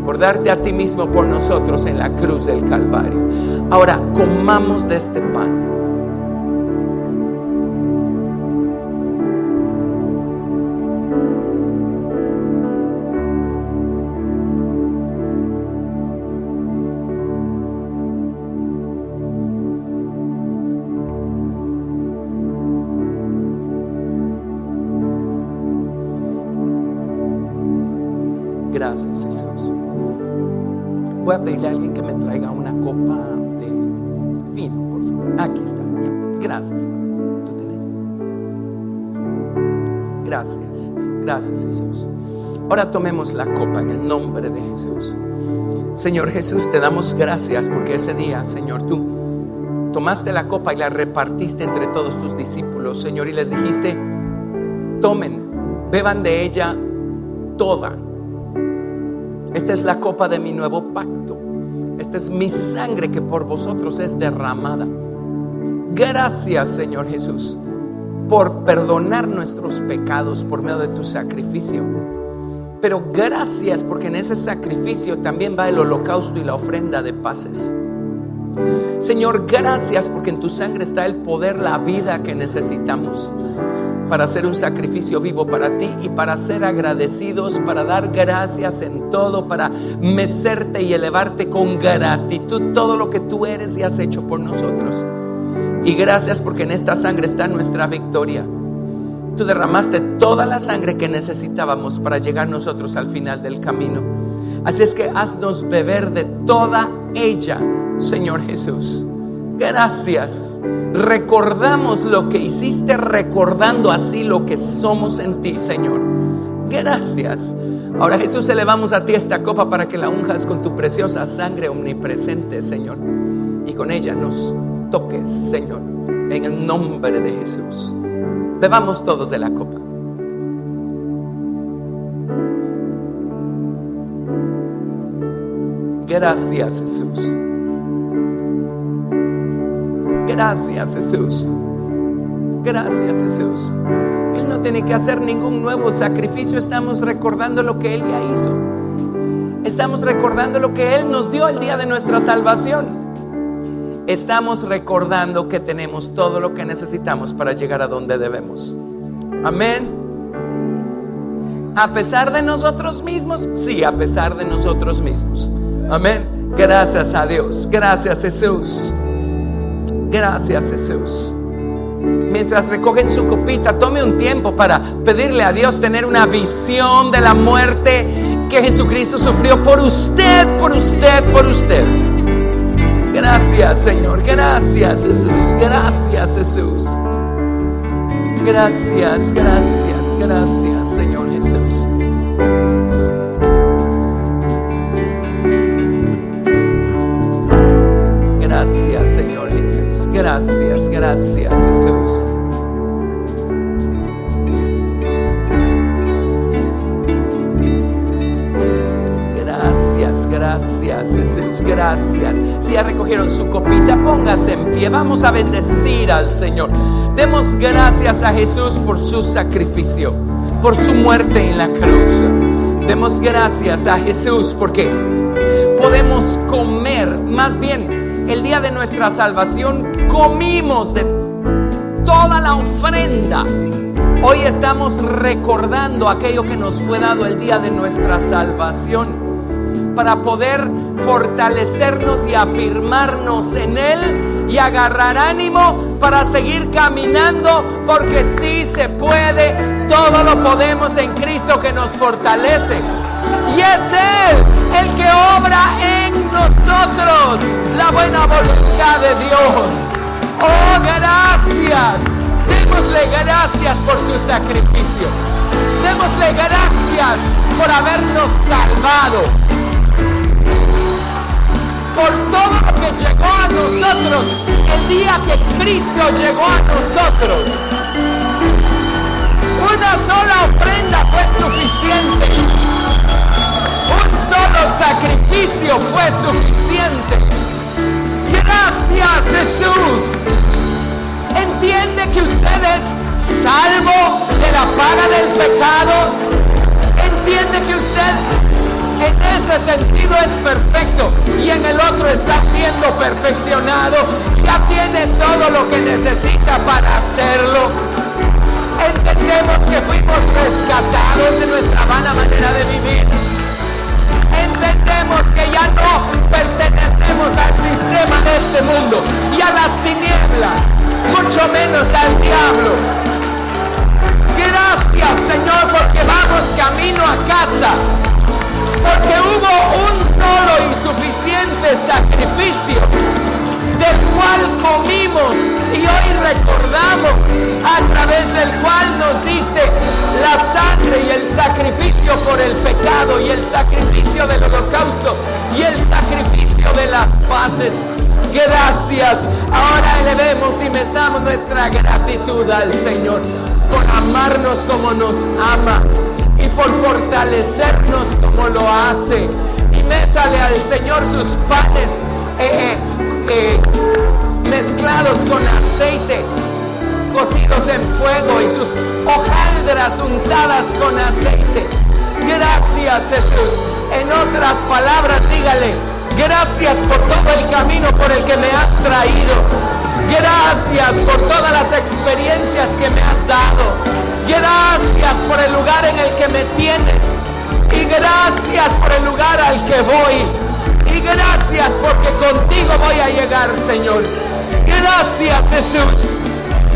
por darte a ti mismo por nosotros en la cruz del Calvario. Ahora comamos de este pan. Gracias, Jesús. Voy a pedirle a alguien que me traiga una copa de vino, por favor. Aquí está. Ya. Gracias. ¿Tú tenés? Gracias. Gracias, Jesús. Ahora tomemos la copa en el nombre de Jesús. Señor Jesús, te damos gracias porque ese día, Señor, tú tomaste la copa y la repartiste entre todos tus discípulos, Señor, y les dijiste: tomen, beban de ella toda. Esta es la copa de mi nuevo pacto. Esta es mi sangre que por vosotros es derramada. Gracias, Señor Jesús, por perdonar nuestros pecados por medio de tu sacrificio. Pero gracias porque en ese sacrificio también va el holocausto y la ofrenda de paces. Señor, gracias porque en tu sangre está el poder, la vida que necesitamos para hacer un sacrificio vivo para ti y para ser agradecidos, para dar gracias en todo, para mecerte y elevarte con gratitud todo lo que tú eres y has hecho por nosotros. Y gracias porque en esta sangre está nuestra victoria. Tú derramaste toda la sangre que necesitábamos para llegar nosotros al final del camino. Así es que haznos beber de toda ella, Señor Jesús. Gracias. Recordamos lo que hiciste, recordando así lo que somos en ti, Señor. Gracias. Ahora, Jesús, elevamos a ti esta copa para que la unjas con tu preciosa sangre omnipresente, Señor, y con ella nos toques, Señor, en el nombre de Jesús. Bebamos todos de la copa. Gracias, Jesús. Gracias, Jesús. Gracias, Jesús. Él no tiene que hacer ningún nuevo sacrificio. Estamos recordando lo que Él ya hizo. Estamos recordando lo que Él nos dio el día de nuestra salvación. Estamos recordando que tenemos todo lo que necesitamos para llegar a donde debemos. Amén. A pesar de nosotros mismos. Sí, a pesar de nosotros mismos. Amén. Gracias a Dios. Gracias, Jesús. Gracias, Jesús. Mientras recogen su copita, tome un tiempo para pedirle a Dios tener una visión de la muerte que Jesucristo sufrió por usted, por usted, por usted. Gracias, Señor. Gracias, Jesús. Gracias, Jesús. Gracias, gracias, gracias, Señor Jesús. Gracias, Señor Jesús. Gracias, gracias, Jesús. Gracias, gracias, Jesús. Gracias. Si ya recogieron su copita, póngase en pie. Vamos a bendecir al Señor. Demos gracias a Jesús por su sacrificio, por su muerte en la cruz. Demos gracias a Jesús porque podemos comer, más bien, el día de nuestra salvación comimos de toda la ofrenda. Hoy estamos recordando aquello que nos fue dado el día de nuestra salvación para poder fortalecernos y afirmarnos en Él y agarrar ánimo para seguir caminando, porque sí se puede, todo lo podemos en Cristo que nos fortalece. Y es Él el que obra en nosotros la buena voluntad de Dios. Oh, gracias. Démosle gracias por su sacrificio. Démosle gracias por habernos salvado, por todo lo que llegó a nosotros el día que Cristo llegó a nosotros. Una sola ofrenda fue suficiente. Un solo sacrificio fue suficiente. Gracias, Jesús. Entiende que usted es salvo de la paga del pecado. Entiende que usted en ese sentido es perfecto y en el otro está siendo perfeccionado. Ya tiene todo lo que necesita para hacerlo. Entendemos que fuimos rescatados de nuestra vana manera de vivir. Entendemos que ya no pertenecemos al sistema de este mundo y a las tinieblas, mucho menos al diablo. Gracias, Señor, porque vamos camino a casa, porque hubo un solo y suficiente sacrificio del cual comimos y hoy recordamos, a través del cual nos diste la sangre y el sacrificio por el pecado y el sacrificio del holocausto y el sacrificio de las paces. Gracias. Ahora elevemos y mesamos nuestra gratitud al Señor por amarnos como nos ama y por fortalecernos como lo hace. Y mésale al Señor sus panes mezclados con aceite cocidos en fuego y sus hojaldras untadas con aceite. Gracias, Jesús. En otras palabras, dígale: gracias por todo el camino por el que me has traído. Gracias por todas las experiencias que me has dado. Gracias por el lugar en el que me tienes. Y gracias por el lugar al que voy. Y gracias porque contigo voy a llegar, Señor. Gracias, Jesús.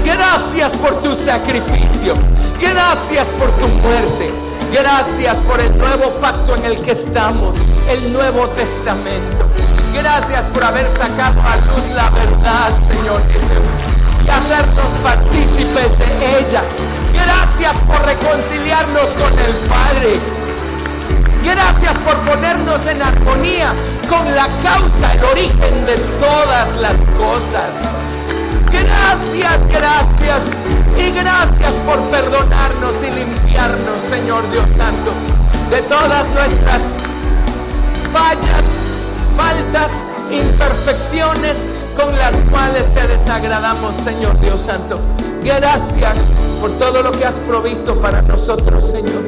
Gracias por tu sacrificio. Gracias por tu muerte. Gracias por el nuevo pacto en el que estamos, el Nuevo Testamento. Gracias por haber sacado a luz la verdad, Señor Jesús, y hacernos partícipes de ella. Gracias por reconciliarnos con el Padre. Gracias por ponernos en armonía con la causa, el origen de todas las cosas. Gracias, gracias y gracias por perdonarnos y limpiarnos, Señor Dios Santo, de todas nuestras fallas, faltas, imperfecciones con las cuales te desagradamos, Señor Dios Santo. Gracias por todo lo que has provisto para nosotros, Señor,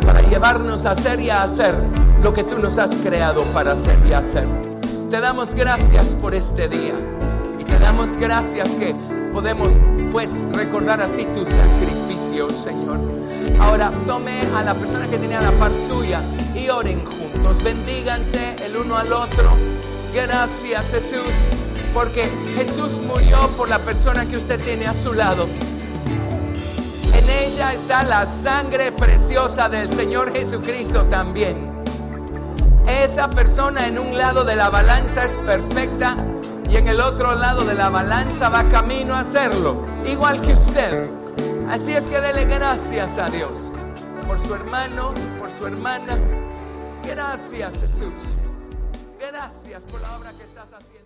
para llevarnos a hacer y a hacer lo que tú nos has creado para hacer y hacer. Te damos gracias por este día. Te damos gracias que podemos pues recordar así tu sacrificio, Señor. Ahora tome a la persona que tiene a la par suya y oren juntos. Bendíganse el uno al otro. Gracias, Jesús, porque Jesús murió por la persona que usted tiene a su lado. En ella está la sangre preciosa del Señor Jesucristo también. Esa persona en un lado de la balanza es perfecta y en el otro lado de la balanza va camino a hacerlo, igual que usted. Así es que dele gracias a Dios por su hermano, por su hermana. Gracias, Jesús. Gracias por la obra que estás haciendo.